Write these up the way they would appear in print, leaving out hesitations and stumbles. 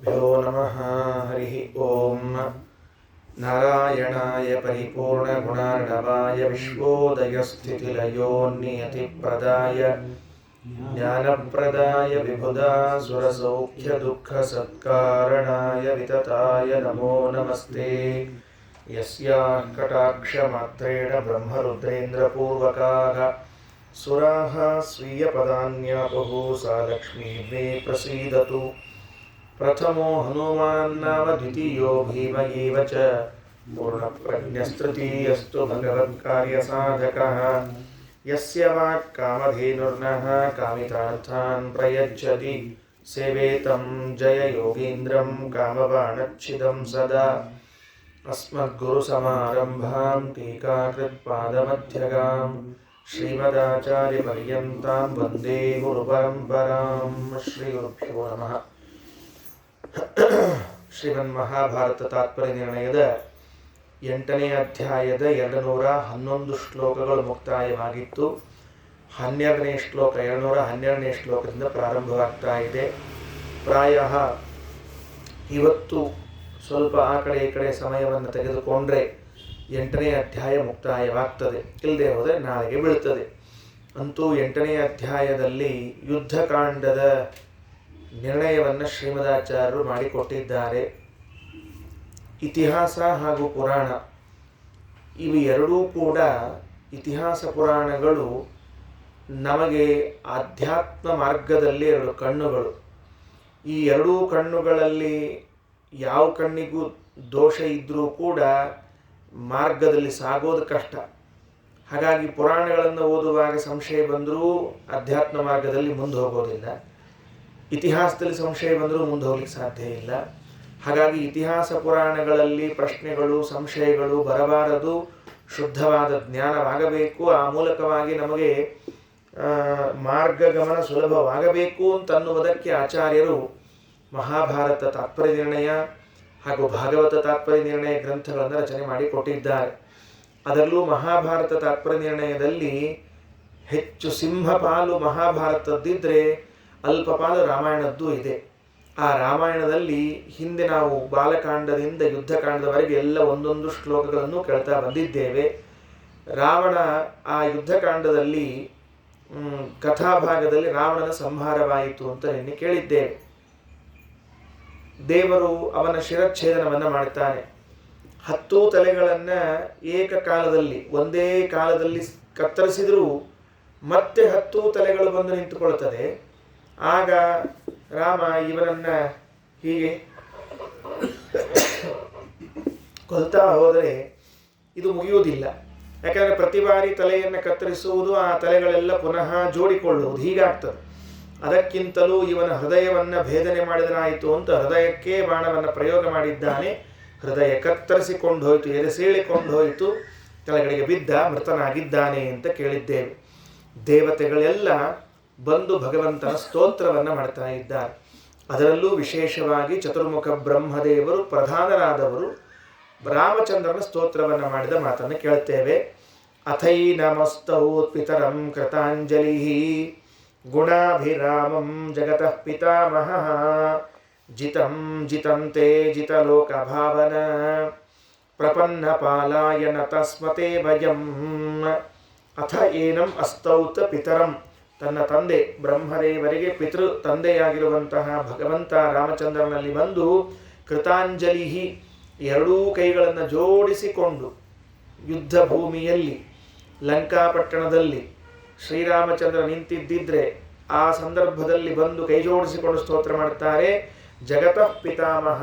श्रीगुरुभ्यो नमः। हरिः ओं। नारायणाय परिपूर्णगुणार्णवाय विश्वोदयस्थितिलयोन्नियतिप्रदाय ज्ञानप्रदाय विबुधासुरसौख्यदुःखसत्कारणाय वितताय नमो नमस्ते। यस्याः कटाक्षमात्रेण ब्रह्मरुद्रेन्द्रपूर्वकाः सुराः स्वीयपदान्यापुः सा लक्ष्मी मे प्रसीदतु। प्रथमो हनुमान् नाम द्वितीयो भीम एव च पूर्णप्रज्ञस्तृतीयस्तु भगवत्कार्यसाधकः। यस्य वाक्कामधेनुर्नः कामितार्थान् प्रयच्छति सेवेतं जययोगीन्द्रं कामबाणच्छिदं सदा। अस्मद्गुरुसमारम्भां टीकाकृत्पादमध्यगां श्रीमदाचार्यपर्यन्तां वन्दे गुरुपरम्परां। श्रीगुरुभ्यो नमः। ಶ್ರೀಮನ್ಮಹಾಭಾರತ ತಾತ್ಪರ್ಯ ನಿರ್ಣಯದ 8ನೇ ಅಧ್ಯಾಯದ 211 ಶ್ಲೋಕಗಳು ಮುಕ್ತಾಯವಾಗಿತ್ತು. 12ನೇ ಶ್ಲೋಕ 212ನೇ ಶ್ಲೋಕದಿಂದ ಪ್ರಾರಂಭವಾಗ್ತಾ ಇದೆ. ಪ್ರಾಯ ಇವತ್ತು ಸ್ವಲ್ಪ ಆ ಕಡೆ ಈ ಕಡೆ ಸಮಯವನ್ನು ತೆಗೆದುಕೊಂಡ್ರೆ 8ನೇ ಅಧ್ಯಾಯ ಮುಕ್ತಾಯವಾಗ್ತದೆ, ಇಲ್ಲದೆ ಹೋದರೆ ನಾಳೆಗೆ ಬೀಳ್ತದೆ. ಅಂತೂ 8ನೇ ಅಧ್ಯಾಯದಲ್ಲಿ ಯುದ್ಧಕಾಂಡದ ನಿರ್ಣಯವನ್ನು ಶ್ರೀಮದಾಚಾರ್ಯರು ಮಾಡಿಕೊಟ್ಟಿದ್ದಾರೆ. ಇತಿಹಾಸ ಹಾಗೂ ಪುರಾಣ ಇವು ಎರಡೂ ಕೂಡ, ಇತಿಹಾಸ ಪುರಾಣಗಳು ನಮಗೆ ಆಧ್ಯಾತ್ಮ ಮಾರ್ಗದಲ್ಲಿ ಎರಡು ಕಣ್ಣುಗಳು. ಈ ಎರಡೂ ಕಣ್ಣುಗಳಲ್ಲಿ ಯಾವ ಕಣ್ಣಿಗೂ ದೋಷ ಇದ್ದರೂ ಕೂಡ ಮಾರ್ಗದಲ್ಲಿ ಸಾಗೋದು ಕಷ್ಟ. ಹಾಗಾಗಿ ಪುರಾಣಗಳನ್ನು ಓದುವಾಗ ಸಂಶಯ ಬಂದರೂ ಅಧ್ಯಾತ್ಮ ಮಾರ್ಗದಲ್ಲಿ ಮುಂದೆ ಹೋಗೋದಿಲ್ಲ. ಇತಿಹಾಸದಲ್ಲಿ ಸಂಶಯ ಬಂದರೂ ಮುಂದೆ ಹೋಗ್ಲಿಕ್ಕೆ ಸಾಧ್ಯ ಇಲ್ಲ. ಹಾಗಾಗಿ ಇತಿಹಾಸ ಪುರಾಣಗಳಲ್ಲಿ ಪ್ರಶ್ನೆಗಳು ಸಂಶಯಗಳು ಬರಬಾರದು, ಶುದ್ಧವಾದ ಜ್ಞಾನವಾಗಬೇಕು. ಆ ಮೂಲಕವಾಗಿ ನಮಗೆ ಮಾರ್ಗಗಮನ ಸುಲಭವಾಗಬೇಕು ಅಂತನ್ನುವುದಕ್ಕೆ ಆಚಾರ್ಯರು ಮಹಾಭಾರತ ತಾತ್ಪರ್ಯ ನಿರ್ಣಯ ಹಾಗೂ ಭಾಗವತ ತಾತ್ಪರ್ಯ ನಿರ್ಣಯ ಗ್ರಂಥಗಳನ್ನು ರಚನೆ ಮಾಡಿಕೊಟ್ಟಿದ್ದಾರೆ. ಅದರಲ್ಲೂ ಮಹಾಭಾರತ ತಾತ್ಪರ್ಯ ನಿರ್ಣಯದಲ್ಲಿ ಹೆಚ್ಚು ಸಿಂಹಪಾಲು ಮಹಾಭಾರತದ್ದಿದ್ದರೆ ಅಲ್ಪ ಪಾಲು ರಾಮಾಯಣದ್ದು ಇದೆ. ಆ ರಾಮಾಯಣದಲ್ಲಿ ಹಿಂದೆ ನಾವು ಬಾಲಕಾಂಡದಿಂದ ಯುದ್ಧಕಾಂಡದವರೆಗೆ ಎಲ್ಲ ಒಂದೊಂದು ಶ್ಲೋಕಗಳನ್ನು ಕೇಳ್ತಾ ಬಂದಿದ್ದೇವೆ. ರಾವಣ ಆ ಯುದ್ಧಕಾಂಡದಲ್ಲಿ ಕಥಾಭಾಗದಲ್ಲಿ ರಾವಣನ ಸಂಹಾರವಾಯಿತು ಅಂತ ನಿನ್ನೆ ಕೇಳಿದ್ದೇವೆ. ದೇವರು ಅವನ ಶಿರಚ್ಛೇದನವನ್ನು ಮಾಡ್ತಾನೆ. 10 ತಲೆಗಳನ್ನು ಏಕಕಾಲದಲ್ಲಿ ಒಂದೇ ಕಾಲದಲ್ಲಿ ಕತ್ತರಿಸಿದರೂ ಮತ್ತೆ 10 ತಲೆಗಳು ಬಂದು ನಿಂತುಕೊಳ್ತದೆ. ಆಗ ರಾಮ ಇವನನ್ನು ಹೀಗೆ ಕೊಲ್ತಾ ಹೋದರೆ ಇದು ಮುಗಿಯುವುದಿಲ್ಲ. ಯಾಕಂದರೆ ಪ್ರತಿ ಬಾರಿ ತಲೆಯನ್ನು ಕತ್ತರಿಸುವುದು, ಆ ತಲೆಗಳೆಲ್ಲ ಪುನಃ ಜೋಡಿಕೊಳ್ಳುವುದು ಹೀಗಾಗ್ತದೆ. ಅದಕ್ಕಿಂತಲೂ ಇವನ ಹೃದಯವನ್ನು ಭೇದನೆ ಮಾಡಿದರಾಯಿತು ಅಂತ ಹೃದಯಕ್ಕೆ ಬಾಣವನ್ನು ಪ್ರಯೋಗ ಮಾಡಿದ್ದಾನೆ. ಹೃದಯ ಕತ್ತರಿಸಿಕೊಂಡು ಹೋಯಿತು, ಎದೆ ಸೀಳಿಕೊಂಡು ಹೋಯಿತು, ಕೆಳಗಡೆಗೆ ಬಿದ್ದ ಮೃತನಾಗಿದ್ದಾನೆ ಅಂತ ಕೇಳಿದ್ದೇವೆ. ದೇವತೆಗಳೆಲ್ಲ ಬಂದು ಭಗವಂತನ ಸ್ತೋತ್ರವನ್ನು ಮಾಡ್ತಾ ಇದ್ದಾರೆ. ಅದರಲ್ಲೂ ವಿಶೇಷವಾಗಿ ಚತುರ್ಮುಖ ಬ್ರಹ್ಮದೇವರು ಪ್ರಧಾನರಾದವರು ರಾಮಚಂದ್ರನ ಸ್ತೋತ್ರವನ್ನು ಮಾಡಿದ ಮಾತನ್ನು ಕೇಳ್ತೇವೆ. ಅಥೈ ನಮಸ್ತೌತ್ ಪಿತರಂ ಕೃತಾಂಜಲಿ ಗುಣಾಭಿರಾಮಂ ಜಗತಃ ಪಿತಾಮಹಃ ಜಿತಂ ಜಿತಂತೆ ಜಿತಲೋಕ ಭಾವನ ಪ್ರಪನ್ನ ಪಾಲಾಯನ ತಸ್ಮತೆ ಭಯಂ. ಅಥ ಏನಂ ಅಸ್ತೌತ ಪಿತರಂ, ತನ್ನ ತಂದೆ ಬ್ರಹ್ಮದೇವರಿಗೆ ಪಿತೃ ತಂದೆಯಾಗಿರುವಂತಹ ಭಗವಂತ ರಾಮಚಂದ್ರನಲ್ಲಿ ಬಂದು ಕೃತಾಂಜಲಿ, ಎರಡೂ ಕೈಗಳನ್ನು ಜೋಡಿಸಿಕೊಂಡು ಯುದ್ಧ ಭೂಮಿಯಲ್ಲಿ ಲಂಕಾಪಟ್ಟಣದಲ್ಲಿ ಶ್ರೀರಾಮಚಂದ್ರ ನಿಂತಿದ್ದಿದ್ರೆ ಆ ಸಂದರ್ಭದಲ್ಲಿ ಬಂದು ಕೈ ಜೋಡಿಸಿಕೊಂಡು ಸ್ತೋತ್ರ ಮಾಡ್ತಾರೆ. ಜಗತಃ ಪಿತಾಮಹ,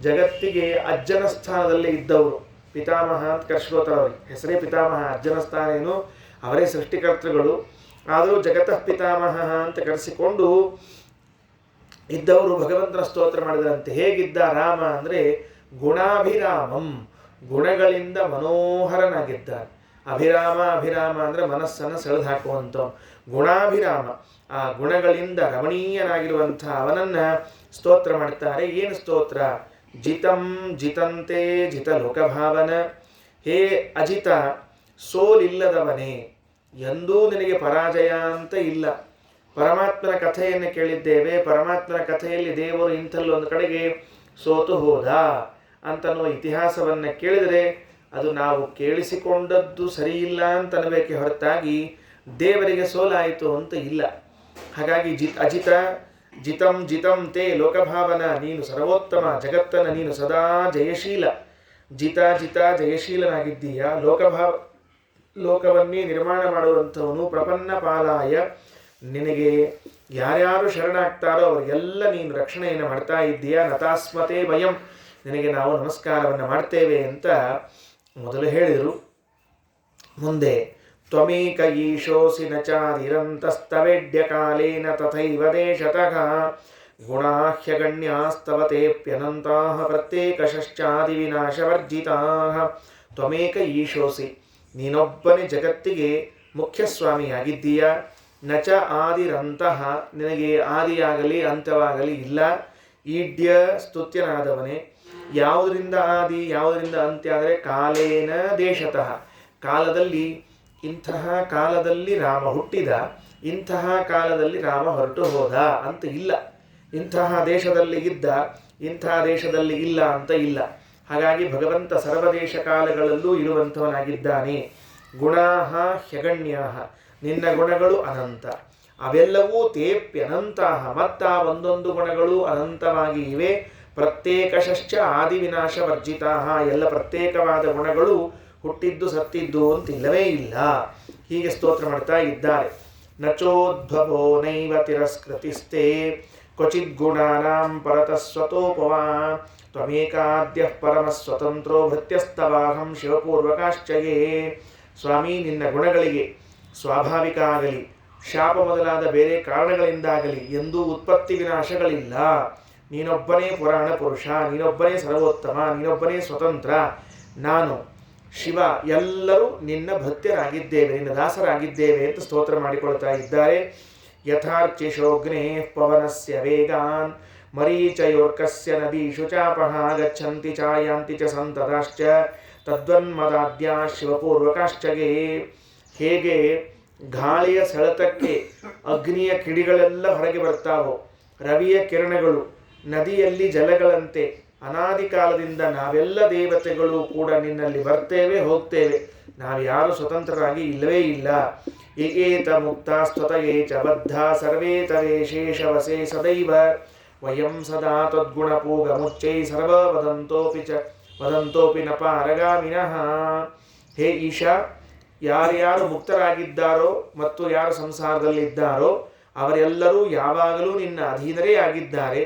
ಜಗತ್ತಿಗೆ ಅಜ್ಜನ ಸ್ಥಾನದಲ್ಲಿ ಇದ್ದವರು. ಪಿತಾಮಹ ಅಂತ ಕರ್ಸ್ಕೋತಾರೆ, ಅವ್ರಿಗೆ ಹೆಸರೇ ಪಿತಾಮಹ. ಅಜ್ಜನ ಸ್ಥಾನ ಏನು, ಅವರೇ ಸೃಷ್ಟಿಕರ್ತೃಗಳು. ಆದರೂ ಜಗತಃ ಪಿತಾಮಹ ಅಂತ ಕರೆಸಿಕೊಂಡು ಇದ್ದವರು ಭಗವಂತನ ಸ್ತೋತ್ರ ಮಾಡಿದರಂತೆ. ಹೇಗಿದ್ದ ರಾಮ ಅಂದರೆ ಗುಣಾಭಿರಾಮಂ, ಗುಣಗಳಿಂದ ಮನೋಹರನಾಗಿದ್ದಾನೆ. ಅಭಿರಾಮ ಅಭಿರಾಮ ಅಂದರೆ ಮನಸ್ಸನ್ನು ಸೆಳೆದು ಹಾಕುವಂಥ ಗುಣಾಭಿರಾಮ, ಆ ಗುಣಗಳಿಂದ ರಮಣೀಯನಾಗಿರುವಂಥ ಅವನನ್ನು ಸ್ತೋತ್ರ ಮಾಡ್ತಾರೆ. ಏನು ಸ್ತೋತ್ರ? ಜಿತಂ ಜಿತಂತೆ ಜಿತ ಲೋಕಭಾವನ, ಹೇ ಅಜಿತ, ಸೋಲಿಲ್ಲದವನೇ, ಎಂದೂ ನಿನಗೆ ಪರಾಜಯ ಅಂತ ಇಲ್ಲ. ಪರಮಾತ್ಮನ ಕಥೆಯನ್ನು ಕೇಳಿದ್ದೇವೆ. ಪರಮಾತ್ಮನ ಕಥೆಯಲ್ಲಿ ದೇವರು ಇಂಥಲ್ಲಿ ಒಂದು ಕಡೆಗೆ ಸೋತು ಹೋದ ಅಂತನ್ನುವ ಇತಿಹಾಸವನ್ನು ಕೇಳಿದರೆ ಅದು ನಾವು ಕೇಳಿಸಿಕೊಂಡದ್ದು ಸರಿಯಿಲ್ಲ ಅಂತ ಅನ್ನಬೇಕೆ ಹೊರತಾಗಿ ದೇವರಿಗೆ ಸೋಲಾಯಿತು ಅಂತ ಇಲ್ಲ. ಹಾಗಾಗಿ ಜಿತಂ ಜಿತಂ ತೇ ಲೋಕಭಾವನ, ನೀನು ಸರ್ವೋತ್ತಮ, ಜಗತ್ತನ ನೀನು ಸದಾ ಜಯಶೀಲ, ಜಿತ ಜಯಶೀಲನಾಗಿದ್ದೀಯ, ಲೋಕವನ್ನೇ ನಿರ್ಮಾಣ ಮಾಡುವಂಥವನು, ಪ್ರಪನ್ನ ಪಾಲಾಯ, ನಿನಗೆ ಯಾರ್ಯಾರು ಶರಣಾಗ್ತಾರೋ ಅವರಿಗೆಲ್ಲ ನೀನು ರಕ್ಷಣೆಯನ್ನು ಮಾಡ್ತಾ ಇದ್ದೀಯ. ನತಾಸ್ಮತೆ ಭಯಂ, ನಿನಗೆ ನಾವು ನಮಸ್ಕಾರವನ್ನು ಮಾಡ್ತೇವೆ ಅಂತ ಮೊದಲು ಹೇಳಿದರು. ಮುಂದೆ ತ್ವಮೇಕ ಈಶೋಸಿ ನ ಚಾದಿರಂತಸ್ತವೇಡ್ಯ ಕಾಲೇನ ತಥೈವ ದೇಶತಃ ಗುಣಾಹ್ಯಗಣ್ಯಾಸ್ತವತೇಪ್ಯನಂತಾಃ ಪ್ರತ್ಯೇಕಶ್ಚಾದಿ ವಿನಾಶವರ್ಜಿತಾಃ. ತ್ವಮೇಕ ಈಶೋಸಿ, ನೀನೊಬ್ಬನೇ ಜಗತ್ತಿಗೆ ಮುಖ್ಯಸ್ವಾಮಿಯಾಗಿದ್ದೀಯ. ನ ಚ ಆದಿರಂತಹ, ನಿನಗೆ ಆದಿಯಾಗಲಿ ಅಂತ್ಯವಾಗಲಿ ಇಲ್ಲ. ಈಡ್ಯ ಸ್ತುತ್ಯನಾದವನೇ. ಯಾವುದರಿಂದ ಆದಿ ಯಾವುದರಿಂದ ಅಂತ್ಯ ಅಂದರೆ ಕಾಲೇನ ದೇಶತಃ, ಕಾಲದಲ್ಲಿ ಇಂತಹ ಕಾಲದಲ್ಲಿ ರಾಮ ಹುಟ್ಟಿದ, ಇಂತಹ ಕಾಲದಲ್ಲಿ ರಾಮ ಹೊರಟು ಹೋದ ಅಂತ ಇಲ್ಲ. ಇಂತಹ ದೇಶದಲ್ಲಿ ಇದ್ದ, ಇಂತಹ ದೇಶದಲ್ಲಿ ಇಲ್ಲ ಅಂತ ಇಲ್ಲ. ಹಾಗಾಗಿ ಭಗವಂತ ಸರ್ವದೇಶ ಕಾಲಗಳಲ್ಲೂ ಇರುವಂಥವನಾಗಿದ್ದಾನೆ. ಗುಣಾಹ ಹ್ಯಗಣ್ಯಾಹ, ನಿನ್ನ ಗುಣಗಳು ಅನಂತ, ಅವೆಲ್ಲವೂ ತೇಪ್ಯನಂತಹ, ಮತ್ತ ಒಂದೊಂದು ಗುಣಗಳು ಅನಂತವಾಗಿ ಇವೆ. ಪ್ರತ್ಯೇಕಶ್ಚ ಆದಿವಿನಾಶ ವರ್ಜಿತಾ, ಎಲ್ಲ ಪ್ರತ್ಯೇಕವಾದ ಗುಣಗಳು ಹುಟ್ಟಿದ್ದು ಸತ್ತಿದ್ದು ಅಂತಿಲ್ಲವೇ ಇಲ್ಲ. ಹೀಗೆ ಸ್ತೋತ್ರ ಮಾಡ್ತಾ ಇದ್ದಾರೆ. ನಚೋದ್ಭವೋ ನೈವ ತಿರಸ್ಕೃತಿಸ್ತೆ ಕ್ವಚಿದ್ ಗುಣಾನಾಂ ಪರತಸ್ವತೋಪವಾ ತ್ವಮೇಕಾದ್ಯಃ ಪರಮಸ್ವತಂತ್ರೋ ಭೃತ್ಯಸ್ತವಾಹಂ ಶಿವಪೂರ್ವಕಾಶ್ಚಯೇ. ಸ್ವಾಮಿ, ನಿನ್ನ ಗುಣಗಳಿಗೆ ಸ್ವಾಭಾವಿಕ ಆಗಲಿ ಶಾಪ ಮೊದಲಾದ ಬೇರೆ ಕಾರಣಗಳಿಂದಾಗಲಿ ಎಂದೂ ಉತ್ಪತ್ತಿ ವಿನಾಶಗಳಿಲ್ಲ. ನೀನೊಬ್ಬನೇ ಪುರಾಣ ಪುರುಷ, ನೀನೊಬ್ಬನೇ ಸರ್ವೋತ್ತಮ, ನೀನೊಬ್ಬನೇ ಸ್ವತಂತ್ರ. ನಾನು ಶಿವ ಎಲ್ಲರೂ ನಿನ್ನ ಭೃತ್ಯರಾಗಿದ್ದೇವೆ, ನಿನ್ನ ದಾಸರಾಗಿದ್ದೇವೆ ಅಂತ ಸ್ತೋತ್ರ ಮಾಡಿಕೊಳ್ತಾ ಇದ್ದಾರೆ. ಯಥಾರ್ಚಿಶೋಗ್ನೇ ಪವನಸ್ಯ ವೇಗಾನ್ ಮರೀಚಯೋರ್ಕಸ್ಯ ನದೀಷು ಚಾಪಃ ಗಚ್ಚಂತಿ ಚಾಯಾಂತಿ ಚ ಸಂತತಾಶ್ಚ ತದ್ವನ್ಮದಾದ್ಯಾ ಶಿವಪೂರ್ವಕಾಶ್ಚಗೆ. ಹೇಗೆ ಗಾಳಿಯ ಸೆಳೆತಕ್ಕೆ ಅಗ್ನಿಯ ಕಿಡಿಗಳೆಲ್ಲ ಹೊರಗೆ ಬರ್ತಾವೋ, ರವಿಯ ಕಿರಣಗಳು ನದಿಯಲ್ಲಿ ಜಲಗಳಂತೆ ಅನಾದಿ ಕಾಲದಿಂದ ನಾವೆಲ್ಲ ದೇವತೆಗಳು ಕೂಡ ನಿನ್ನಲ್ಲಿ ಬರ್ತೇವೆ ಹೋಗ್ತೇವೆ, ನಾವ್ಯಾರು ಸ್ವತಂತ್ರರಾಗಿ ಇಲ್ಲವೇ ಇಲ್ಲ. ಏಕೇತ ಮುಕ್ತ ಸ್ತುತಯೇ ಚ ಬದ್ಧ ಸರ್ವೇ ತವೇ ಶೇಷವಸೇ ಸದೈವ ವಯಂ ಸದಾ ತದ್ಗುಣಪೂಗ ಮುಚ್ಚೈ ಸರ್ವ ವದಂತೋಪಿ ನ ಪಾರಗಾಮಿನಃ. ಹೇ ಈಶಾ, ಯಾರ್ಯಾರು ಮುಕ್ತರಾಗಿದ್ದಾರೋ ಮತ್ತು ಯಾರು ಸಂಸಾರದಲ್ಲಿದ್ದಾರೋ ಅವರೆಲ್ಲರೂ ಯಾವಾಗಲೂ ನಿನ್ನ ಅಧೀನರೇ ಆಗಿದ್ದಾರೆ.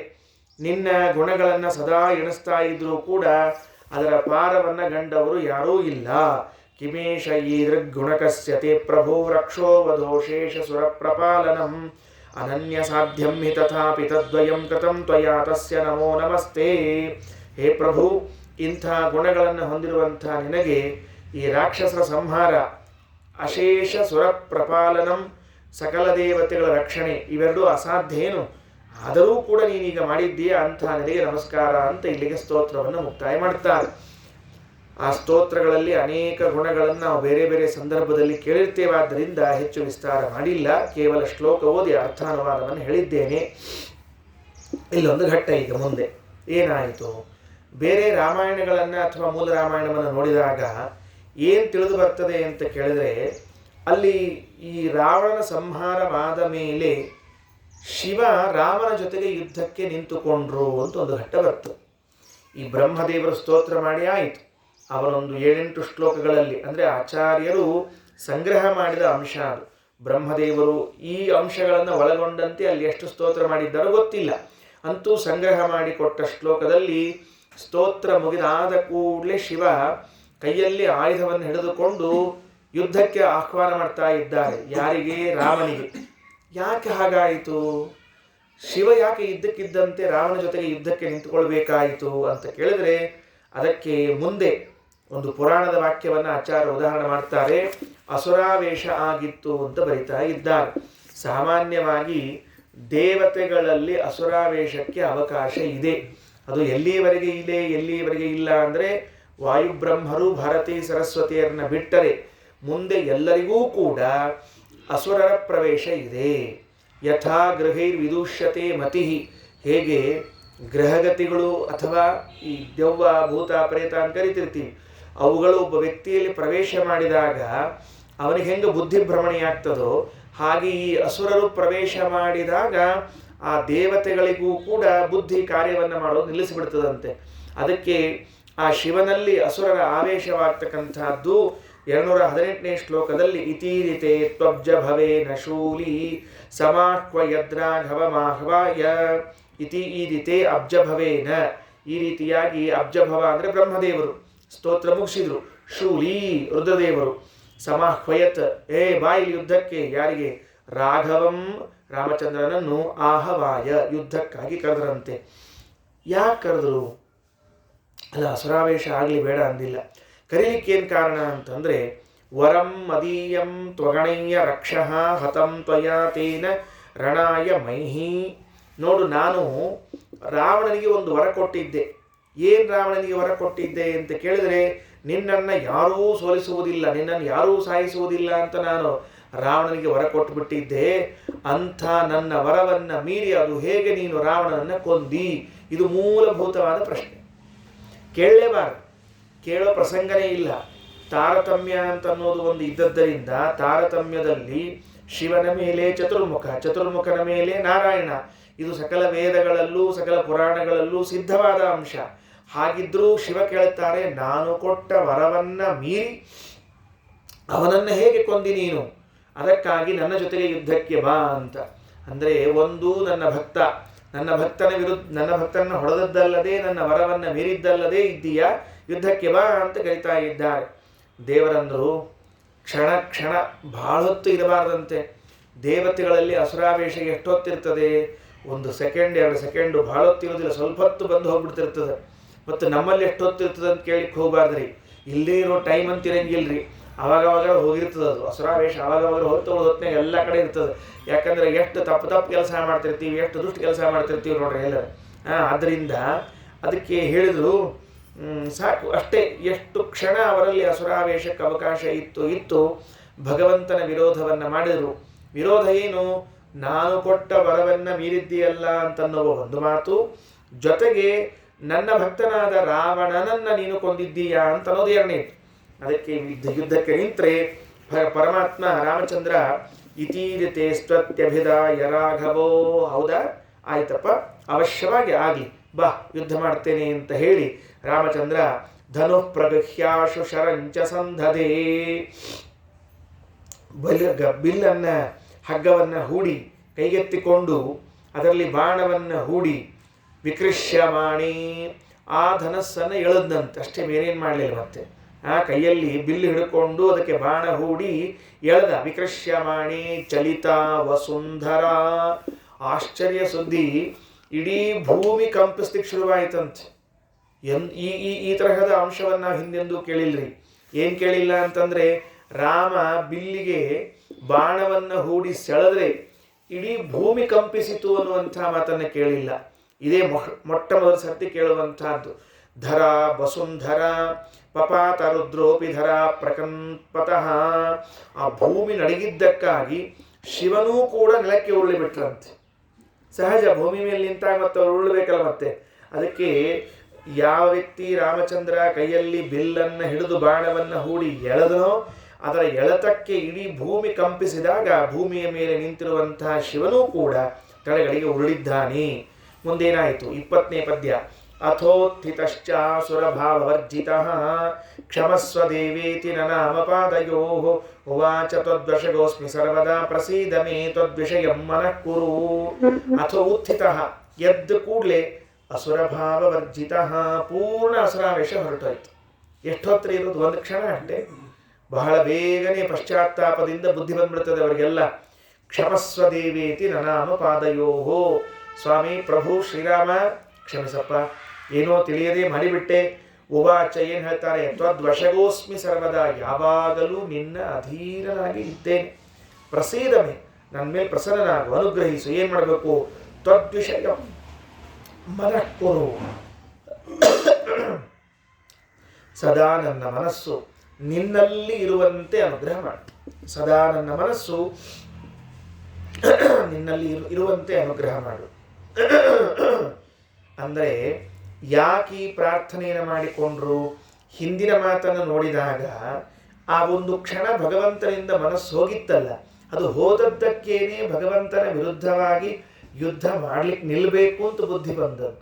ನಿನ್ನ ಗುಣಗಳನ್ನು ಸದಾ ಎಣಿಸ್ತಾ ಇದ್ರೂ ಕೂಡ ಅದರ ಪಾರವನ್ನು ಗಂಡವರು ಯಾರೂ ಇಲ್ಲ. ಕಿಮೇಶ ಈದೃಗ್ಗುಣಕಸ್ಯತೆ ಪ್ರಭೋ ರಕ್ಷೋ ವಧೋಶೇಷ ಸುರಪ್ರಪಾಲನಂ ಅನನ್ಯ ಸಾಧ್ಯಂ ಹಿ ತಥಾಪಿ ತದ್ವಯಂ ಕೃತಂ ತ್ವಯಾ ತಸ್ಯ ನಮೋ ನಮಸ್ತೆ. ಹೇ ಪ್ರಭು, ಇಂಥ ಗುಣಗಳನ್ನು ಹೊಂದಿರುವಂಥ ನಿನಗೆ ಈ ರಾಕ್ಷಸರ ಸಂಹಾರ, ಅಶೇಷ ಸುರಪ್ರಪಾಲನಂ ಸಕಲ ದೇವತೆಗಳ ರಕ್ಷಣೆ ಇವೆರಡೂ ಅಸಾಧ್ಯ ಏನು? ಆದರೂ ಕೂಡ ನೀನೀಗ ಮಾಡಿದ್ದೀಯ, ಅಂಥ ನಿನಗೆ ನಮಸ್ಕಾರ ಅಂತ ಇಲ್ಲಿಗೆ ಸ್ತೋತ್ರವನ್ನು ಮುಕ್ತಾಯ ಮಾಡ್ತಾರೆ. ಆ ಸ್ತೋತ್ರಗಳಲ್ಲಿ ಅನೇಕ ಗುಣಗಳನ್ನು ನಾವು ಬೇರೆ ಬೇರೆ ಸಂದರ್ಭದಲ್ಲಿ ಕೇಳಿರ್ತೇವಾದ್ದರಿಂದ ಹೆಚ್ಚು ವಿಸ್ತಾರ ಮಾಡಿಲ್ಲ, ಕೇವಲ ಶ್ಲೋಕ ಓದಿ ಅರ್ಥಾನುವಾದವನ್ನು ಹೇಳಿದ್ದೇನೆ. ಇಲ್ಲೊಂದು ಘಟ್ಟ ಈಗ ಮುಂದೆ ಏನಾಯಿತು, ಬೇರೆ ರಾಮಾಯಣಗಳನ್ನು ಅಥವಾ ಮೂಲ ರಾಮಾಯಣವನ್ನು ನೋಡಿದಾಗ ಏನು ತಿಳಿದು ಬರ್ತದೆ ಅಂತ ಕೇಳಿದರೆ, ಅಲ್ಲಿ ಈ ರಾವಣನ ಸಂಹಾರವಾದ ಮೇಲೆ ಶಿವ ರಾಮನ ಜೊತೆಗೆ ಯುದ್ಧಕ್ಕೆ ನಿಂತುಕೊಂಡ್ರು ಅಂತ ಒಂದು ಘಟ್ಟ ಬರ್ತು. ಈ ಬ್ರಹ್ಮದೇವರು ಸ್ತೋತ್ರ ಮಾಡಿ ಆಯಿತು. ಅವರೊಂದು 7-8 ಶ್ಲೋಕಗಳಲ್ಲಿ, ಅಂದರೆ ಆಚಾರ್ಯರು ಸಂಗ್ರಹ ಮಾಡಿದ ಅಂಶ ಅದು. ಬ್ರಹ್ಮದೇವರು ಈ ಅಂಶಗಳನ್ನು ಒಳಗೊಂಡಂತೆ ಅಲ್ಲಿ ಎಷ್ಟು ಸ್ತೋತ್ರ ಮಾಡಿದ್ದಾರೋ ಗೊತ್ತಿಲ್ಲ, ಅಂತೂ ಸಂಗ್ರಹ ಮಾಡಿಕೊಟ್ಟ ಶ್ಲೋಕದಲ್ಲಿ ಸ್ತೋತ್ರ ಮುಗಿದಾದ ಕೂಡಲೇ ಶಿವ ಕೈಯಲ್ಲಿ ಆಯುಧವನ್ನು ಹಿಡಿದುಕೊಂಡು ಯುದ್ಧಕ್ಕೆ ಆಹ್ವಾನ ಮಾಡ್ತಾ ಇದ್ದಾರೆ. ಯಾರಿಗೆ? ರಾಮನಿಗೆ. ಯಾಕೆ ಹಾಗಾಯಿತು? ಶಿವ ಯಾಕೆ ಇದ್ದಕ್ಕಿದ್ದಂತೆ ರಾಮನ ಜೊತೆಗೆ ಯುದ್ಧಕ್ಕೆ ನಿಂತುಕೊಳ್ಬೇಕಾಯಿತು ಅಂತ ಕೇಳಿದರೆ, ಅದಕ್ಕೆ ಮುಂದೆ ಒಂದು ಪುರಾಣದ ವಾಕ್ಯವನ್ನು ಆಚಾರ್ಯ ಉದಾಹರಣೆ ಮಾಡ್ತಾರೆ. ಅಸುರಾವೇಶ ಆಗಿತ್ತು ಅಂತ ಬರಿತಾ ಇದ್ದಾರೆ. ಸಾಮಾನ್ಯವಾಗಿ ದೇವತೆಗಳಲ್ಲಿ ಅಸುರಾವೇಶಕ್ಕೆ ಅವಕಾಶ ಇದೆ. ಅದು ಎಲ್ಲಿಯವರೆಗೆ ಇದೆ ಎಲ್ಲಿಯವರೆಗೆ ಇಲ್ಲ ಅಂದರೆ, ವಾಯುಬ್ರಹ್ಮರು ಭಾರತೀ ಸರಸ್ವತಿಯರನ್ನ ಬಿಟ್ಟರೆ ಮುಂದೆ ಎಲ್ಲರಿಗೂ ಕೂಡ ಅಸುರರ ಪ್ರವೇಶ ಇದೆ. ಯಥಾ ಗೃಹೈರ್ವಿದುಷ್ಯತೆ ಮತಿ, ಹೇಗೆ ಗ್ರಹಗತಿಗಳು ಅಥವಾ ಈ ದೆವ್ವ ಭೂತ ಪ್ರೇತ ಅಂತ ಕರಿತಿರ್ತೀವಿ, ಅವುಗಳು ಒಬ್ಬ ವ್ಯಕ್ತಿಯಲ್ಲಿ ಪ್ರವೇಶ ಮಾಡಿದಾಗ ಅವನಿಗೆ ಹೆಂಗೆ ಬುದ್ಧಿಭ್ರಮಣೆಯಾಗ್ತದೋ ಹಾಗೆ ಈ ಅಸುರರು ಪ್ರವೇಶ ಮಾಡಿದಾಗ ಆ ದೇವತೆಗಳಿಗೂ ಕೂಡ ಬುದ್ಧಿ ಕಾರ್ಯವನ್ನು ಮಾಡೋದು ನಿಲ್ಲಿಸಿಬಿಡ್ತದಂತೆ. ಅದಕ್ಕೆ ಆ ಶಿವನಲ್ಲಿ ಅಸುರರ ಆವೇಶವಾಗ್ತಕ್ಕಂಥದ್ದು 218ನೇ ಶ್ಲೋಕದಲ್ಲಿ ಇತೀರಿತೆ ತ್ವಬ್ಜ ಭವೇನ ಶೂಲಿ ಸಮಾಹ್ವ ಯದ್ರಾಘವಮಾಹ್ವಾಯ ಇತಿ ಈರಿತೆ ಅಬ್ಜಭವೇನ. ಈ ರೀತಿಯಾಗಿ ಅಬ್ಜಭವ ಅಂದರೆ ಬ್ರಹ್ಮದೇವರು ಸ್ತೋತ್ರ ಮುಗಿಸಿದ್ರು. ಶೂಲಿ ರುದ್ರದೇವರು. ಸಮಾಹ್ವಯತ್ ಬಾಯಿಲಿ ಯುದ್ಧಕ್ಕೆ, ಯಾರಿಗೆ? ರಾಘವಂ ರಾಮಚಂದ್ರನನ್ನು ಆಹವಾಯ ಯುದ್ಧಕ್ಕಾಗಿ ಕರೆದರಂತೆ. ಯಾಕೆ ಕರೆದ್ರು? ಅಲ್ಲ, ಅಸುರಾವೇಶ ಆಗಲಿ ಬೇಡ ಅಂದಿಲ್ಲ. ಕರೀಲಿಕ್ಕೇನು ಕಾರಣ ಅಂತಂದರೆ ವರಂ ಮದೀಯಂ ತ್ವಗಣಯ್ಯ ರಕ್ಷಃ ಹತಂ ತ್ವಯಾ ತೇನ ರಣಾಯ ಮೈಹಿ. ನೋಡು, ನಾನು ರಾವಣನಿಗೆ ಒಂದು ವರ ಕೊಟ್ಟಿದ್ದೆ. ಏನು ರಾವಣನಿಗೆ ವರ ಕೊಟ್ಟಿದ್ದೆ ಅಂತ ಕೇಳಿದರೆ, ನಿನ್ನನ್ನು ಯಾರೂ ಸೋಲಿಸುವುದಿಲ್ಲ, ನಿನ್ನನ್ನು ಯಾರೂ ಸಾಯಿಸುವುದಿಲ್ಲ ಅಂತ ನಾನು ರಾವಣನಿಗೆ ವರ ಕೊಟ್ಟುಬಿಟ್ಟಿದ್ದೆ. ಅಂಥ ನನ್ನ ವರವನ್ನು ಮೀರಿ ಅದು ಹೇಗೆ ನೀನು ರಾವಣನನ್ನು ಕೊಂದಿ? ಇದು ಮೂಲಭೂತವಾದ ಪ್ರಶ್ನೆ. ಕೇಳಲೇಬಾರದು, ಕೇಳೋ ಪ್ರಸಂಗನೇ ಇಲ್ಲ. ತಾರತಮ್ಯ ಅಂತ ಅನ್ನೋದು ಒಂದು ಇದ್ದದ್ದರಿಂದ ತಾರತಮ್ಯದಲ್ಲಿ ಶಿವನ ಮೇಲೆ ಚತುರ್ಮುಖ, ಚತುರ್ಮುಖನ ಮೇಲೆ ನಾರಾಯಣ, ಇದು ಸಕಲ ವೇದಗಳಲ್ಲೂ ಸಕಲ ಪುರಾಣಗಳಲ್ಲೂ ಸಿದ್ಧವಾದ ಅಂಶ. ಹಾಗಿದ್ರೂ ಶಿವ ಕೇಳುತ್ತಾರೆ, ನಾನು ಕೊಟ್ಟ ವರವನ್ನು ಮೀರಿ ಅವನನ್ನು ಹೇಗೆ ಕೊಂದಿ ನೀನು? ಅದಕ್ಕಾಗಿ ನನ್ನ ಜೊತೆಗೆ ಯುದ್ಧಕ್ಕೆ ಬಾ ಅಂತ. ಅಂದರೆ ಒಂದು ನನ್ನ ಭಕ್ತನ ಹೊಡೆದದ್ದಲ್ಲದೆ ನನ್ನ ವರವನ್ನು ಮೀರಿದ್ದಲ್ಲದೆ ಇದ್ದೀಯಾ, ಯುದ್ಧಕ್ಕೆ ಬಾ ಅಂತ ಕರೀತಾ ಇದ್ದಾರೆ. ದೇವರಂದರು ಕ್ಷಣ ಕ್ಷಣ ಭಾಳ ಹೊತ್ತು ಇರಬಾರ್ದಂತೆ. ದೇವತೆಗಳಲ್ಲಿ ಅಸುರಾವೇಶ ಎಷ್ಟೊತ್ತಿರ್ತದೆ? 1 ಸೆಕೆಂಡ್ 2 ಸೆಕೆಂಡು, ಭಾಳ ಹೊತ್ತಿರೋದಿಲ್ಲ, ಸ್ವಲ್ಪ ಹೊತ್ತು ಬಂದು ಹೋಗ್ಬಿಡ್ತಿರ್ತದೆ. ಮತ್ತು ನಮ್ಮಲ್ಲಿ ಎಷ್ಟೊತ್ತಿರ್ತದೆ ಅಂತ ಕೇಳಿಕ್ಕೆ ಹೋಗಬಾರ್ದ್ರಿ. ಇಲ್ಲೇ ಇರೋ ಟೈಮ್ ಅಂತ ಇರಂಗಿಲ್ರಿ, ಅವಾಗವಾಗ ಹೋಗಿರ್ತದೆ ಅದು ಅಸುರಾವೇಶ. ಅವಾಗವಾಗ ಹೊತ್ತನಾಗ ಎಲ್ಲ ಕಡೆ ಇರ್ತದೆ. ಯಾಕಂದರೆ ಎಷ್ಟು ತಪ್ಪು ಕೆಲಸ ಮಾಡ್ತಿರ್ತೀವಿ, ಎಷ್ಟು ದುಷ್ಟ ಕೆಲಸ ಮಾಡ್ತಿರ್ತೀವಿ ನೋಡ್ರಿ ಎಲ್ಲರೂ. ಆದ್ದರಿಂದ ಅದಕ್ಕೆ ಹೇಳಿದರು, ಸಾಕು ಅಷ್ಟೇ. ಎಷ್ಟು ಕ್ಷಣ ಅವರಲ್ಲಿ ಅಸುರಾವೇಶಕ್ಕೆ ಅವಕಾಶ ಇತ್ತು ಭಗವಂತನ ವಿರೋಧವನ್ನು ಮಾಡಿದರು. ವಿರೋಧ ಏನು? ನಾನು ಕೊಟ್ಟ ವರವನ್ನು ಮೀರಿದ್ದೀಯಲ್ಲ ಅಂತನ್ನುವ ಒಂದು ಮಾತು, ಜೊತೆಗೆ ನನ್ನ ಭಕ್ತನಾದ ರಾವಣನನ್ನು ನೀನು ಕೊಂದಿದ್ದೀಯಾ ಅಂತ ಅನ್ನೋದು ಎರಡನೇದು. ಅದಕ್ಕೆ ಯುದ್ಧಕ್ಕೆ ನಿಂತರೆ ಪರಮಾತ್ಮ ರಾಮಚಂದ್ರ ಇತೀರಿತೆ ಸ್ತ್ವತ್ಯಭಿದಾಯ ರಾಘವೋ, ಹೌದಾ, ಆಯ್ತಪ್ಪ, ಅವಶ್ಯವಾಗಿ ಆಗಲಿ, ಬಾ ಯುದ್ಧ ಮಾಡ್ತೇನೆ ಅಂತ ಹೇಳಿ ರಾಮಚಂದ್ರ ಧನು ಪ್ರಗಹ್ಯಾಶು ಶರಂಚ ಸಂಧದೆ, ಬಿಲ್ಲನ್ನು ಹಗ್ಗವನ್ನು ಹೂಡಿ ಕೈಗೆತ್ತಿಕೊಂಡು ಅದರಲ್ಲಿ ಬಾಣವನ್ನು ಹೂಡಿ ವಿಕೃಷ್ಯಮಾಣಿ ಆ ಧನಸ್ಸನ್ನು ಎಳೆದಂತೆ. ಅಷ್ಟೇ, ಬೇರೇನು ಮಾಡಲಿಲ್ಲ. ಮತ್ತೆ ಆ ಕೈಯಲ್ಲಿ ಬಿಲ್ಲು ಹಿಡ್ಕೊಂಡು ಅದಕ್ಕೆ ಬಾಣ ಹೂಡಿ ಎಳೆದ. ವಿಕೃಷ್ಯಮಾಣಿ ಚಲಿತ ವಸುಂಧರ. ಆಶ್ಚರ್ಯ ಸುದ್ದಿ, ಇಡೀ ಭೂಮಿ ಕಂಪಿಸ್ಲಿಕ್ಕೆ ಶುರುವಾಯಿತಂತೆ. ಈ ತರಹದ ಅಂಶವನ್ನು ನಾವು ಹಿಂದೆಂದೂ ಕೇಳಿಲ್ರಿ. ಏನು ಕೇಳಿಲ್ಲ ಅಂತಂದರೆ, ರಾಮ ಬಿಲ್ಲಿಗೆ ಬಾಣವನ್ನು ಹೂಡಿ ಸೆಳೆದ್ರೆ ಇಡೀ ಭೂಮಿ ಕಂಪಿಸಿತು ಅನ್ನುವಂಥ ಮಾತನ್ನು ಕೇಳಿಲ್ಲ. ಇದೇ ಮೊಟ್ಟ ಮೊದಲ ಸರ್ತಿ ಕೇಳುವಂತಹದ್ದು. ಧರ ವಸುಂಧರ ಪಪಾತ ರುದ್ರೋಪಿ ಧರ ಪ್ರಕಂಪತಃ. ಆ ಭೂಮಿ ನಡಗಿದ್ದಕ್ಕಾಗಿ ಶಿವನೂ ಕೂಡ ನೆಲಕ್ಕೆ ಉರುಳಿಬಿಟ್ರಂತೆ. ಸಹಜ, ಭೂಮಿ ಮೇಲೆ ನಿಂತಾಗ ಮತ್ತೆ ಅವ್ರು ಉರುಳಬೇಕಲ್ಲ. ಮತ್ತೆ ಅದಕ್ಕೆ ಯಾವ ವ್ಯಕ್ತಿ ರಾಮಚಂದ್ರ ಕೈಯಲ್ಲಿ ಬಿಲ್ಲನ್ನು ಹಿಡಿದು ಬಾಣವನ್ನು ಹೂಡಿ ಎಳೆದನೋ ಅದರ ಎಳೆತಕ್ಕೆ ಇಡೀ ಭೂಮಿ ಕಂಪಿಸಿದಾಗ ಭೂಮಿಯ ಮೇಲೆ ನಿಂತಿರುವಂತಹ ಶಿವನೂ ಕೂಡ ಕೆಳಗಡೆಗೆ ಉರುಳಿದ್ದಾನೆ. ಮುಂದೇನಾಯಿತು? 20ನೇ ಪದ್ಯ. ಅಥೋತ್ಥಿತಶ್ಚ ಸುರಭಾವವರ್ಜಿತಃ ಕ್ಷಮಸ್ವ ದೇವೇತಿ ನನಾಮ ಪಾದಯೋಃ ಉವಾಚ ತ್ವದ್ವಶಗೋಸ್ಮಿ ಸರ್ವದಾ ಪ್ರಸೀದ ಮೇ ತ್ವದ್ವಿಷಯಂ ಮನಃ ಕುರು. ಅಥೋ ಉತ್ಥಿತಃ, ಎದ್ದು ಕೂಡಲೇ ಅಸುರಭಾವವರ್ಜಿತಃ, ಪೂರ್ಣ ಅಸುರಾವೇಶ ಹೊರಟೋಯ್ತು. ಎಷ್ಟೊತ್ತರ ಇರೋದು? 1 ಕ್ಷಣ ಅಷ್ಟೇ. ಬಹಳ ಬೇಗನೆ ಪಶ್ಚಾತ್ತಾಪದಿಂದ ಬುದ್ಧಿ ಬಂದ್ಬಿಡ್ತದೆ ಅವರಿಗೆಲ್ಲ. ಕ್ಷಮಸ್ವ ದೇವೇತಿ ನನಾಮ ಪಾದಯೋಹೋ. ಸ್ವಾಮಿ ಪ್ರಭು ಶ್ರೀರಾಮ, ಕ್ಷಮಿಸಪ್ಪ, ಏನೋ ತಿಳಿಯದೆ ಮಾಡಿಬಿಟ್ಟೆ. ಉವಾಚ, ಏನು ಹೇಳ್ತಾರೆ? ತ್ವದ್ವಶಗೋಸ್ಮಿ ಸರ್ವದಾ, ಯಾವಾಗಲೂ ನಿನ್ನ ಅಧೀನನಾಗಿ ಇದ್ದೇನೆ. ಪ್ರಸೀದಮೆ, ನನ್ನ ಮೇಲೆ ಪ್ರಸನ್ನನಾಗು, ಅನುಗ್ರಹಿಸು. ಏನು ಮಾಡಬೇಕು? ತ್ವದ್ವಿಷಯ ಮನಃಕುರು, ಸದಾ ನನ್ನ ಮನಸ್ಸು ನಿನ್ನಲ್ಲಿ ಇರುವಂತೆ ಅನುಗ್ರಹ ಮಾಡು. ಸದಾ ನನ್ನ ಮನಸ್ಸು ನಿನ್ನಲ್ಲಿ ಇರುವಂತೆ ಅನುಗ್ರಹ ಮಾಡು. ಅಂದರೆ ಯಾಕೆ ಈ ಪ್ರಾರ್ಥನೆಯನ್ನು ಮಾಡಿಕೊಂಡ್ರು? ಹಿಂದಿನ ಮಾತನ್ನು ನೋಡಿದಾಗ ಆ ಒಂದು ಕ್ಷಣ ಭಗವಂತನಿಂದ ಮನಸ್ಸು ಹೋಗಿತ್ತಲ್ಲ, ಅದು ಹೋದದ್ದಕ್ಕೇನೆ ಭಗವಂತನ ವಿರುದ್ಧವಾಗಿ ಯುದ್ಧ ಮಾಡ್ಲಿಕ್ಕೆ ನಿಲ್ಲಬೇಕು ಅಂತ ಬುದ್ಧಿ ಬಂದದ್ದು.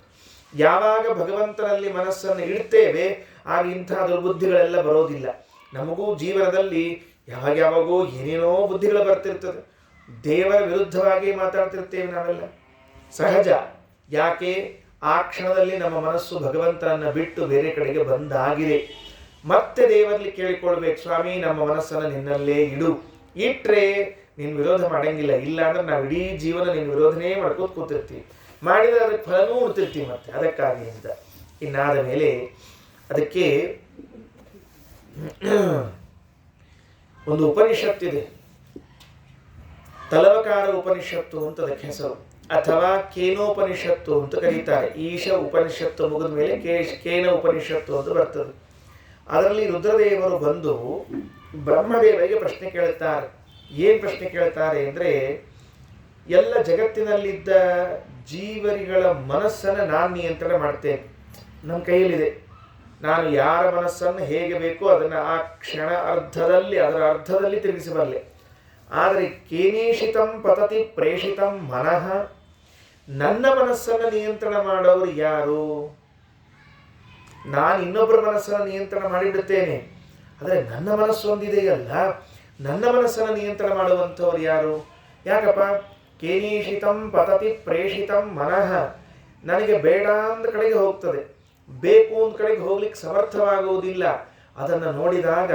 ಯಾವಾಗ ಭಗವಂತನಲ್ಲಿ ಮನಸ್ಸನ್ನು ಇಡ್ತೇವೆ ಆಗ ಇಂತಹ ದುರ್ಬುದ್ಧಿಗಳೆಲ್ಲ ಬರೋದಿಲ್ಲ. ನಮಗೂ ಜೀವನದಲ್ಲಿ ಯಾವಾಗೋ ಏನೇನೋ ಬುದ್ಧಿಗಳು ಬರ್ತಿರ್ತದೆ, ದೇವರ ವಿರುದ್ಧವಾಗಿ ಮಾತಾಡ್ತಿರ್ತೇವೆ ನಾವೆಲ್ಲ, ಸಹಜ. ಯಾಕೆ? ಆ ಕ್ಷಣದಲ್ಲಿ ನಮ್ಮ ಮನಸ್ಸು ಭಗವಂತನನ್ನು ಬಿಟ್ಟು ಬೇರೆ ಕಡೆಗೆ ಬಂದಾಗಿದೆ. ಮತ್ತೆ ದೇವರಲ್ಲಿ ಕೇಳಿಕೊಳ್ಬೇಕು, ಸ್ವಾಮಿ ನಮ್ಮ ಮನಸ್ಸನ್ನು ನಿನ್ನಲ್ಲೇ ಇಡು. ಇಟ್ರೆ ನೀನು ವಿರೋಧ ಮಾಡಂಗಿಲ್ಲ, ಇಲ್ಲ ಅಂದ್ರೆ ನಾವು ಇಡೀ ಜೀವನ ನೀನು ವಿರೋಧನೇ ಮಾಡ್ಕೋತ ಕೂತಿರ್ತೀವಿ, ಮಾಡಿದರೆ ಅದಕ್ಕೆ ಫಲನೂ ಉಣ್ತಿರ್ತೀವಿ. ಮತ್ತೆ ಅದಕ್ಕಾಗಿ ಅಂತ ಇನ್ನಾದ ಮೇಲೆ ಅದಕ್ಕೆ ಒಂದು ಉಪನಿಷತ್ತಿದೆ, ತಲವಕಾರ ಉಪನಿಷತ್ತು ಅಂತ ಅದಕ್ಕೆ ಹೆಸರು, ಅಥವಾ ಕೇನೋಪನಿಷತ್ತು ಅಂತ ಕರೀತಾರೆ. ಈಶ ಉಪನಿಷತ್ತು ಮುಗಿದ ಮೇಲೆ ಕೇನ ಉಪನಿಷತ್ತು ಅಂತ ಬರ್ತದೆ. ಅದರಲ್ಲಿ ರುದ್ರದೇವರು ಬಂದು ಬ್ರಹ್ಮದೇವರಿಗೆ ಪ್ರಶ್ನೆ ಕೇಳುತ್ತಾರೆ. ಏನು ಪ್ರಶ್ನೆ ಕೇಳ್ತಾರೆ ಅಂದರೆ, ಎಲ್ಲ ಜಗತ್ತಿನಲ್ಲಿದ್ದ ಜೀವರಿಗಳ ಮನಸ್ಸನ್ನು ನಾನು ನಿಯಂತ್ರಣ ಮಾಡ್ತೇನೆ, ನನ್ನ ಕೈಯಲ್ಲಿದೆ. ನಾನು ಯಾರ ಮನಸ್ಸನ್ನು ಹೇಗೆ ಬೇಕೋ ಅದನ್ನು ಆ ಕ್ಷಣ ಅದರ ಅರ್ಧದಲ್ಲಿ ತಿರುಗಿಸಬಲ್ಲೆ. ಆದರೆ ಕೇನೇಷಿತಂ ಪತತಿ ಪ್ರೇಷಿತಂ ಮನಃ, ನನ್ನ ಮನಸ್ಸನ್ನು ನಿಯಂತ್ರಣ ಮಾಡೋರು ಯಾರು? ನಾನು ಇನ್ನೊಬ್ಬರ ಮನಸ್ಸನ್ನು ನಿಯಂತ್ರಣ ಮಾಡಿಬಿಡುತ್ತೇನೆ, ಆದರೆ ನನ್ನ ಮನಸ್ಸು ಒಂದಿದೆಯಲ್ಲ, ನನ್ನ ಮನಸ್ಸನ್ನು ನಿಯಂತ್ರಣ ಮಾಡುವಂಥವ್ರು ಯಾರು? ಯಾಕಪ್ಪ? ಕೇನೀಷಿತಂ ಪತತಿ ಪ್ರೇಷಿತಂ ಮನಃ, ನನಗೆ ಬೇಡ ಅಂದ ಕಡೆಗೆ ಹೋಗ್ತದೆ, ಬೇಕು ಅಂದ ಕಡೆಗೆ ಹೋಗ್ಲಿಕ್ಕೆ ಸಮರ್ಥವಾಗುವುದಿಲ್ಲ. ಅದನ್ನು ನೋಡಿದಾಗ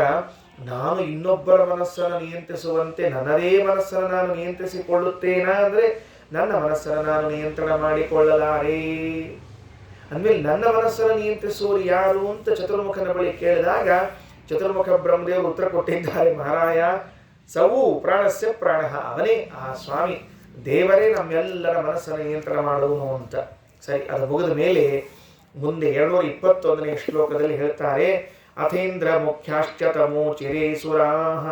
ನಾನು ಇನ್ನೊಬ್ಬರ ಮನಸ್ಸನ್ನು ನಿಯಂತ್ರಿಸುವಂತೆ ನನ್ನದೇ ಮನಸ್ಸನ್ನು ನಾನು ನಿಯಂತ್ರಿಸಿಕೊಳ್ಳುತ್ತೇನಾ ಅಂದರೆ ನನ್ನ ಮನಸ್ಸನ್ನು ನಾನು ನಿಯಂತ್ರಣ ಮಾಡಿಕೊಳ್ಳಲಾರೆ. ಅಂದಮೇಲೆ ನನ್ನ ಮನಸ್ಸನ್ನು ನಿಯಂತ್ರಿಸುವವರು ಯಾರು ಅಂತ ಚತುರ್ಮುಖನ ಬಳಿ ಕೇಳಿದಾಗ ಚತುರ್ಮುಖ ಬ್ರಹ್ಮದೇವರು ಉತ್ತರ ಕೊಟ್ಟಿದ್ದಾರೆ, ಮಹಾರಾಯ ಸವು ಪ್ರಾಣಸ್ಯ ಪ್ರಾಣ, ಅವನೇ ಆ ಸ್ವಾಮಿ ದೇವರೇ ನಮ್ಮೆಲ್ಲರ ಮನಸ್ಸನ್ನು ನಿಯಂತ್ರಣ ಮಾಡುವನು ಅಂತ. ಸರಿ, ಅದು ಮುಗಿದ ಮೇಲೆ ಮುಂದೆ 221ನೇ ಶ್ಲೋಕದಲ್ಲಿ ಹೇಳ್ತಾರೆ, ಅಥೇಂದ್ರ ಮುಖ್ಯಾಶ್ಚ ತಮೋಚಿರೇ ಸುರಾಹ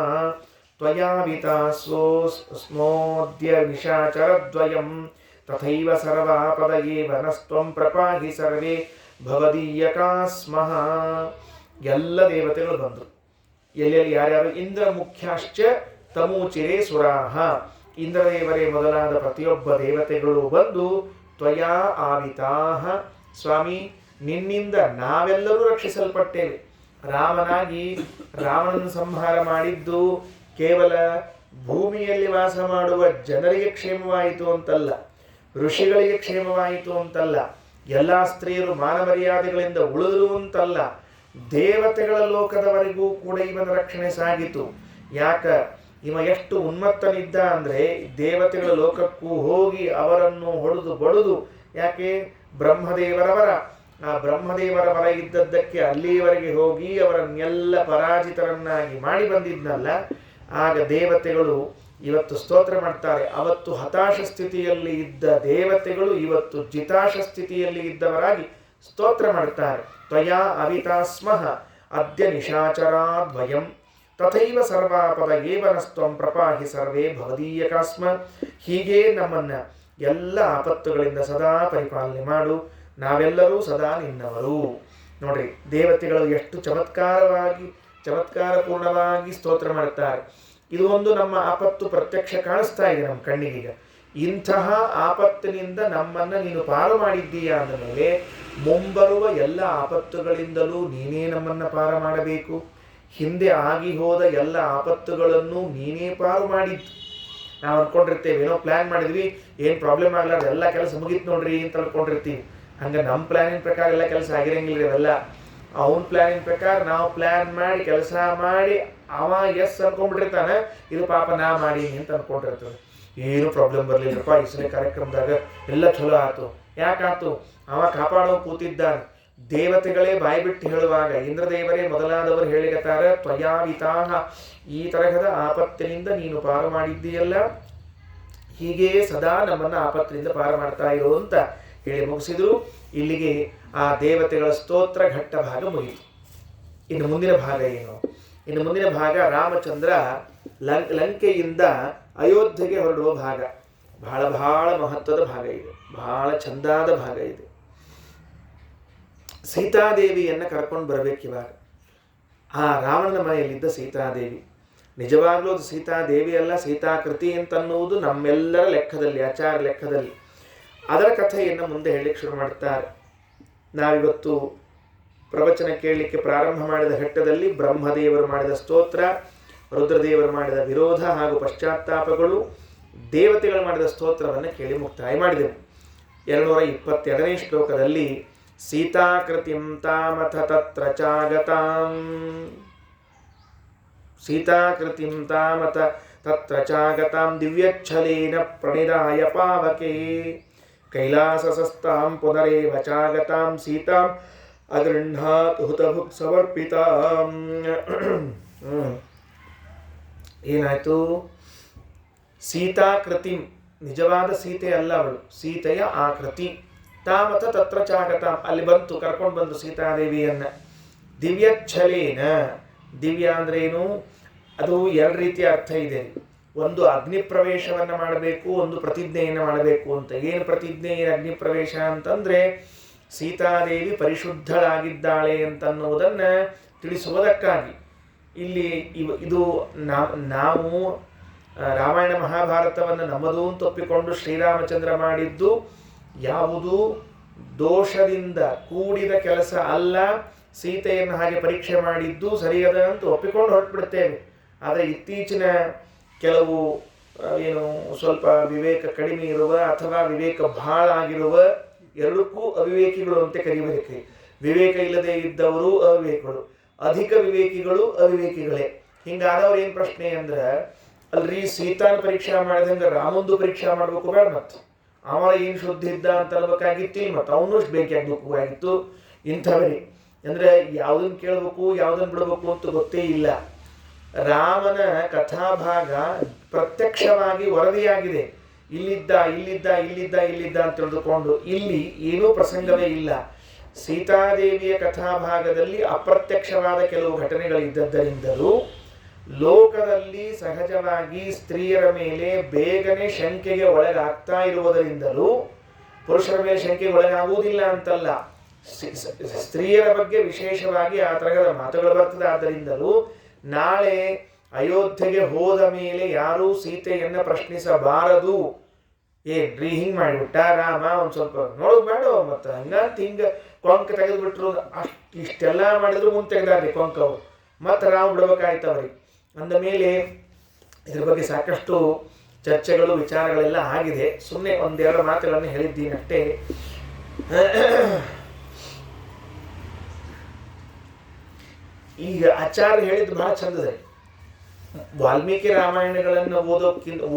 ತ್ವಯಾವಿತಾಸ್ವೋ ಸ್ಮೋದ್ಯ ನಿಶಾಚರದ್ವಯಂ ತಥೈವ ಸರ್ವಾಪದಯೇ ವನಸ್ತ್ವಂ ಪ್ರಪಾಹಿ ಸರ್ವೇ ಭವದೀಯಕಾಸ್ಮಃ. ಎಲ್ಲ ದೇವತೆಗಳು ಬಂದರು. ಎಲ್ಲೆಲ್ಲಿ ಯಾರ್ಯಾರು? ಇಂದ್ರ ಮುಖ್ಯಾಶ್ಚ ತಮೂಚಿರೇ ಸುರಾಹ, ಇಂದ್ರದೇವರೇ ಮೊದಲಾದ ಪ್ರತಿಯೊಬ್ಬ ದೇವತೆಗಳು ಬಂದು ತ್ವಯಾ ಆವಿತಾಹ, ಸ್ವಾಮಿ ನಿನ್ನಿಂದ ನಾವೆಲ್ಲರೂ ರಕ್ಷಿಸಲ್ಪಟ್ಟೇವೆ. ರಾಮನಾಗಿ ರಾವಣನ ಸಂಹಾರ ಮಾಡಿದ್ದು ಕೇವಲ ಭೂಮಿಯಲ್ಲಿ ವಾಸ ಮಾಡುವ ಜನರಿಗೆ ಕ್ಷೇಮವಾಯಿತು ಅಂತಲ್ಲ, ಋಷಿಗಳಿಗೆ ಕ್ಷೇಮವಾಯಿತು ಅಂತಲ್ಲ, ಎಲ್ಲ ಸ್ತ್ರೀಯರು ಮಾನಮರ್ಯಾದೆಗಳಿಂದ ಉಳಿದರು ಅಂತಲ್ಲ, ದೇವತೆಗಳ ಲೋಕದವರೆಗೂ ಕೂಡ ಇವನ ರಕ್ಷಣೆ ಸಾಗಿತು. ಯಾಕ? ಇವ ಎಷ್ಟು ಉನ್ಮತ್ತನಿದ್ದ ಅಂದರೆ ದೇವತೆಗಳ ಲೋಕಕ್ಕೂ ಹೋಗಿ ಅವರನ್ನು ಹೊಡೆದು ಬಡುದು. ಯಾಕೆ? ಬ್ರಹ್ಮದೇವರವರ ಆ ಬ್ರಹ್ಮದೇವರ ವರ ಇದ್ದದ್ದಕ್ಕೆ ಅಲ್ಲಿಯವರೆಗೆ ಹೋಗಿ ಅವರನ್ನೆಲ್ಲ ಪರಾಜಿತರನ್ನಾಗಿ ಮಾಡಿ ಬಂದಿದ್ನಲ್ಲ. ಆಗ ದೇವತೆಗಳು ಇವತ್ತು ಸ್ತೋತ್ರ ಮಾಡ್ತಾರೆ. ಅವತ್ತು ಹತಾಶ ಸ್ಥಿತಿಯಲ್ಲಿ ಇದ್ದ ದೇವತೆಗಳು ಇವತ್ತು ಜಿತಾಶ ಸ್ಥಿತಿಯಲ್ಲಿ ಇದ್ದವರಾಗಿ ಸ್ತೋತ್ರ ಮಾಡ್ತಾರೆ. ತ್ವಯಾ ಅವಿತಾಸ್ಮಃ ಅದ್ಯ ನಿಶಾಚರಾದ್ವಯಂ ತಥೈವ ಸರ್ವಾಪದ ಏವನಸ್ತ್ವಂ ಪ್ರಪಾಹಿ ಸರ್ವೇ ಭವದೀಯಕಾಸ್ಮ. ಹೀಗೆ ನಮ್ಮನ್ನು ಎಲ್ಲ ಆಪತ್ತುಗಳಿಂದ ಸದಾ ಪರಿಪಾಲನೆ ಮಾಡು, ನಾವೆಲ್ಲರೂ ಸದಾ ನಿನ್ನವರು. ನೋಡ್ರಿ, ದೇವತೆಗಳು ಎಷ್ಟು ಚಮತ್ಕಾರಪೂರ್ಣವಾಗಿ ಸ್ತೋತ್ರ ಮಾಡ್ತಾರೆ. ಇದು ಒಂದು ನಮ್ಮ ಆಪತ್ತು ಪ್ರತ್ಯಕ್ಷ ಕಾಣಿಸ್ತಾ ಇದೆ ನಮ್ಮ ಕಣ್ಣಿಗೀಗ. ಇಂತಹ ಆಪತ್ತಿನಿಂದ ನಮ್ಮನ್ನು ನೀನು ಪಾರು ಮಾಡಿದ್ದೀಯಾ ಅಂದ ಮೇಲೆ ಮುಂಬರುವ ಎಲ್ಲ ಆಪತ್ತುಗಳಿಂದಲೂ ನೀನೇ ನಮ್ಮನ್ನು ಪಾರು ಮಾಡಬೇಕು. ಹಿಂದೆ ಆಗಿ ಹೋದ ಎಲ್ಲ ಆಪತ್ತುಗಳನ್ನು ನೀನೇ ಪಾರು ಮಾಡಿದ್ದು. ನಾವು ಅಂದ್ಕೊಂಡಿರ್ತೇವೆ, ಏನೋ ಪ್ಲ್ಯಾನ್ ಮಾಡಿದ್ವಿ, ಏನು ಪ್ರಾಬ್ಲಮ್ ಆಗಲಾರ್ದು ಎಲ್ಲ ಕೆಲಸ ಮುಗೀತು ನೋಡ್ರಿ ಅಂತ ಅಂದ್ಕೊಂಡಿರ್ತೀವಿ. ಹಂಗೆ ನಮ್ಮ ಪ್ಲ್ಯಾನಿನ ಪ್ರಕಾರ ಎಲ್ಲ ಕೆಲಸ ಆಗಿರಂಗಿಲ್ಲ. ಇವೆಲ್ಲ ಅವನ ಪ್ಲ್ಯಾನಿನ ಪ್ರಕಾರ ನಾವು ಪ್ಲ್ಯಾನ್ ಮಾಡಿ ಕೆಲಸ ಮಾಡಿ ಅವ ಎಸ್ ಅನ್ಕೊಂಡ್ಬಿಟ್ಟಿರ್ತಾನೆ, ಇದು ಪಾಪ ನಾ ಮಾಡೀನಿ ಅಂತ ಅಂದ್ಕೊಂಡಿರ್ತದೆ. ಏನು ಪ್ರಾಬ್ಲಮ್ ಬರಲಿಲ್ಲಪ್ಪ, ಈ ಸಲ ಕಾರ್ಯಕ್ರಮದಾಗ ಎಲ್ಲ ಚಲೋ ಆಯ್ತು. ಯಾಕಾಯ್ತು? ಅವ ಕಾಪಾಡೋ ಕೂತಿದ್ದಾನೆ. ದೇವತೆಗಳೇ ಬಾಯ್ಬಿಟ್ಟು ಹೇಳುವಾಗ ಇಂದ್ರದೇವರೇ ಮೊದಲಾದವರು ಹೇಳಿಗತ್ತಾರ, ತ್ವಯಾವಿತಾಹ, ಈ ತರಹದ ಆಪತ್ತಿನಿಂದ ನೀನು ಪಾರು ಮಾಡಿದ್ದೀಯಲ್ಲ, ಹೀಗೆ ಸದಾ ನಮ್ಮನ್ನು ಆಪತ್ತಿನಿಂದ ಪಾರು ಮಾಡ್ತಾ ಇರೋ ಅಂತ ಹೇಳಿ ಮುಗಿಸಿದ್ರು. ಇಲ್ಲಿಗೆ ಆ ದೇವತೆಗಳ ಸ್ತೋತ್ರ ಘಟ್ಟ ಭಾಗ ಮುಗಿಯಿತು. ಇನ್ನು ಮುಂದಿನ ಭಾಗ ಏನು? ಇನ್ನು ಮುಂದಿನ ಭಾಗ ರಾಮಚಂದ್ರ ಲಂಕೆಯಿಂದ ಅಯೋಧ್ಯೆಗೆ ಹೊರಡುವ ಭಾಗ. ಬಹಳ ಬಹಳ ಮಹತ್ವದ ಭಾಗ ಇದೆ, ಬಹಳ ಚಂದಾದ ಭಾಗ ಇದೆ. ಸೀತಾದೇವಿಯನ್ನು ಕರ್ಕೊಂಡು ಬರಬೇಕಿವಾಗ. ಆ ರಾವಣನ ಮನೆಯಲ್ಲಿದ್ದ ಸೀತಾದೇವಿ ನಿಜವಾಗ್ಲೂ ಅದು ಸೀತಾದೇವಿ ಅಲ್ಲ, ಸೀತಾಕೃತಿ ಅಂತನ್ನುವುದು ನಮ್ಮೆಲ್ಲರ ಲೆಕ್ಕದಲ್ಲಿ, ಆಚಾರ ಲೆಕ್ಕದಲ್ಲಿ. ಅದರ ಕಥೆಯನ್ನು ಮುಂದೆ ಹೇಳಲಿಕ್ಕೆ ಶುರು ಮಾಡ್ತಾರೆ. ನಾವಿವತ್ತು ಪ್ರವಚನ ಕೇಳಲಿಕ್ಕೆ ಪ್ರಾರಂಭ ಮಾಡಿದ ಘಟ್ಟದಲ್ಲಿ ಬ್ರಹ್ಮದೇವರು ಮಾಡಿದ ಸ್ತೋತ್ರ, ರುದ್ರದೇವರು ಮಾಡಿದ ವಿರೋಧ ಹಾಗೂ ಪಶ್ಚಾತ್ತಾಪಗಳು, ದೇವತೆಗಳು ಮಾಡಿದ ಸ್ತೋತ್ರವನ್ನು ಕೇಳಿ ಮುಕ್ತಾಯ ಮಾಡಿದೆವು. 222ನೇ ಶ್ಲೋಕದಲ್ಲಿ ಸೀತಾಕೃತಿಂ ತಾಮಥ ತತ್ರ ಚಾಗತಾಂ, ಸೀತಾಕೃತಿಂ ತಾಮಥ ತತ್ರ ಚಾಗತಾಂ ದಿವ್ಯಚ್ಛಲೇನ ಪ್ರಣಿದಾಯ ಪಾವಕೆ ಕೈಲಾಸಸಸ್ತಾಂ ಪುನರೇವ ಚಾಗತಾಂ ಸೀತಾಂ ಅಗೃಹ್ಣಾತ್ ಹುತಭುಕ್ ಸಮರ್ಪಿತಾಂ. ಏನಾಯ್ತು? ಸೀತಾಕೃತಿಂ, ನಿಜವಾದ ಸೀತೆ ಅಲ್ಲ ಅವಳು, ಸೀತೆಯ ಆಕೃತಿ. ತಾಮಥ ತತ್ರ ಚಾಗತಾಂ, ಅಲ್ಲಿ ಬಂತು, ಕರ್ಕೊಂಡು ಬಂದು ಸೀತಾದೇವಿಯನ್ನ. ದಿವ್ಯಚ್ಛಲೇನ, ದಿವ್ಯ ಅಂದ್ರೇನು? ಅದು ಎರಡು ರೀತಿಯ ಅರ್ಥ ಇದೆ. ಒಂದು ಅಗ್ನಿ ಪ್ರವೇಶವನ್ನು ಮಾಡಬೇಕು, ಒಂದು ಪ್ರತಿಜ್ಞೆಯನ್ನು ಮಾಡಬೇಕು ಅಂತ. ಏನು ಪ್ರತಿಜ್ಞೆ, ಏನು ಅಗ್ನಿ ಪ್ರವೇಶ ಅಂತಂದರೆ ಸೀತಾದೇವಿ ಪರಿಶುದ್ಧಳಾಗಿದ್ದಾಳೆ ಅಂತನ್ನುವುದನ್ನು ತಿಳಿಸುವುದಕ್ಕಾಗಿ. ಇಲ್ಲಿ ಇದು ನಾವು ರಾಮಾಯಣ ಮಹಾಭಾರತವನ್ನು ನಮ್ಮದು ಅಂತ ಒಪ್ಪಿಕೊಂಡು ಶ್ರೀರಾಮಚಂದ್ರ ಮಾಡಿದ್ದು ಯಾವುದು ದೋಷದಿಂದ ಕೂಡಿದ ಕೆಲಸ ಅಲ್ಲ. ಸೀತೆಯನ್ನು ಹಾಗೆ ಪರೀಕ್ಷೆ ಮಾಡಿದ್ದು ಸರಿಯದ ಅಂತ ಒಪ್ಪಿಕೊಂಡು ಹೊರಟುಬಿಡ್ತೇವೆ. ಆದರೆ ಇತ್ತೀಚಿನ ಕೆಲವು ಸ್ವಲ್ಪ ವಿವೇಕ ಕಡಿಮೆ ಇರುವ ಅಥವಾ ವಿವೇಕ ಬಹಳ ಆಗಿರುವ, ಎರಡಕ್ಕೂ ಅವಿವೇಕಿಗಳು ಅಂತ ಕರಿಬೇಕು. ವಿವೇಕ ಇಲ್ಲದೆ ಇದ್ದವರು ಅವಿವೇಕಗಳು, ಅಧಿಕ ವಿವೇಕಿಗಳು ಅವಿವೇಕಿಗಳೇ. ಹಿಂಗಾದವ್ರು ಏನು ಪ್ರಶ್ನೆ ಅಂದ್ರೆ, ಅಲ್ರಿ ಸೀತಾನ ಪರೀಕ್ಷಾ ಮಾಡಿದಂಗೆ ರಾಮಂದು ಪರೀಕ್ಷಾ ಮಾಡಬೇಕು ಬೇಡ, ಮತ್ತು ಅವ ಏನು ಶುದ್ಧ ಇದ್ದ ಅಂತ ಅನ್ಬೇಕಾಗಿತ್ತು, ಮತ್ತು ಅವನು ಬೇಕಾಗಬೇಕಾಗಿತ್ತು. ಇಂಥವರೇ ಅಂದರೆ ಯಾವುದನ್ನು ಕೇಳಬೇಕು ಯಾವುದನ್ನು ಬಿಡಬೇಕು ಅಂತ ಗೊತ್ತೇ ಇಲ್ಲ. ರಾಮನ ಕಥಾಭಾಗ ಪ್ರತ್ಯಕ್ಷವಾಗಿ ವರದಿಯಾಗಿದೆ. ಇಲ್ಲಿದ್ದ ಇಲ್ಲಿದ್ದ ಇಲ್ಲಿದ್ದ ಇಲ್ಲಿದ್ದ ಅಂತ ತಿಳಿದುಕೊಂಡು ಇಲ್ಲಿ ಏನೂ ಪ್ರಸಂಗವೇ ಇಲ್ಲ. ಸೀತಾದೇವಿಯ ಕಥಾಭಾಗದಲ್ಲಿ ಅಪ್ರತ್ಯಕ್ಷವಾದ ಕೆಲವು ಘಟನೆಗಳಿದ್ದದ್ದರಿಂದಲೂ ಲೋಕದಲ್ಲಿ ಸಹಜವಾಗಿ ಸ್ತ್ರೀಯರ ಮೇಲೆ ಬೇಗನೆ ಶಂಕೆಗೆ ಒಳಗಾಗ್ತಾ ಇರುವುದರಿಂದಲೂ, ಪುರುಷರ ಮೇಲೆ ಶಂಕೆಗೆ ಒಳಗಾಗುವುದಿಲ್ಲ ಅಂತಲ್ಲ, ಸ್ತ್ರೀಯರ ಬಗ್ಗೆ ವಿಶೇಷವಾಗಿ ಆ ತರಹದ ಮಾತುಗಳು ಬರ್ತದೆ. ಆದ್ದರಿಂದಲೂ ನಾಳೆ ಅಯೋಧ್ಯೆಗೆ ಹೋದ ಮೇಲೆ ಯಾರೂ ಸೀತೆಯನ್ನು ಪ್ರಶ್ನಿಸಬಾರದು. ಏನ್ರಿ ಹಿಂಗೆ ಮಾಡಿಬಿಟ್ಟ ರಾಮ, ಒಂದು ಸ್ವಲ್ಪ ನೋಡೋದು ಬೇಡ, ಮತ್ತು ಹಂಗಂತ ಹಿಂಗೆ ಕೊಂಕ ತೆಗೆದುಬಿಟ್ರು, ಇಷ್ಟೆಲ್ಲ ಮಾಡಿದ್ರು ಮುಂದೆ ತೆಗೆದಾರ್ರಿ ಕೊಂಕವು, ಮತ್ತು ರಾಮ ಬಿಡ್ಬೇಕಾಯ್ತವ್ರಿಗೆ. ಅಂದ ಮೇಲೆ ಇದ್ರ ಬಗ್ಗೆ ಸಾಕಷ್ಟು ಚರ್ಚೆಗಳು ವಿಚಾರಗಳೆಲ್ಲ ಆಗಿದೆ. ಸುಮ್ಮನೆ ಒಂದೆರಡು ಮಾತುಗಳನ್ನು ಹೇಳಿದ್ದೀನಿ ಅಷ್ಟೇ. ಈಗ ಆಚಾರ್ಯ ಹೇಳಿದ್ದು ಬಹಳ ಚಂದದೆ. ವಾಲ್ಮೀಕಿ ರಾಮಾಯಣಗಳನ್ನು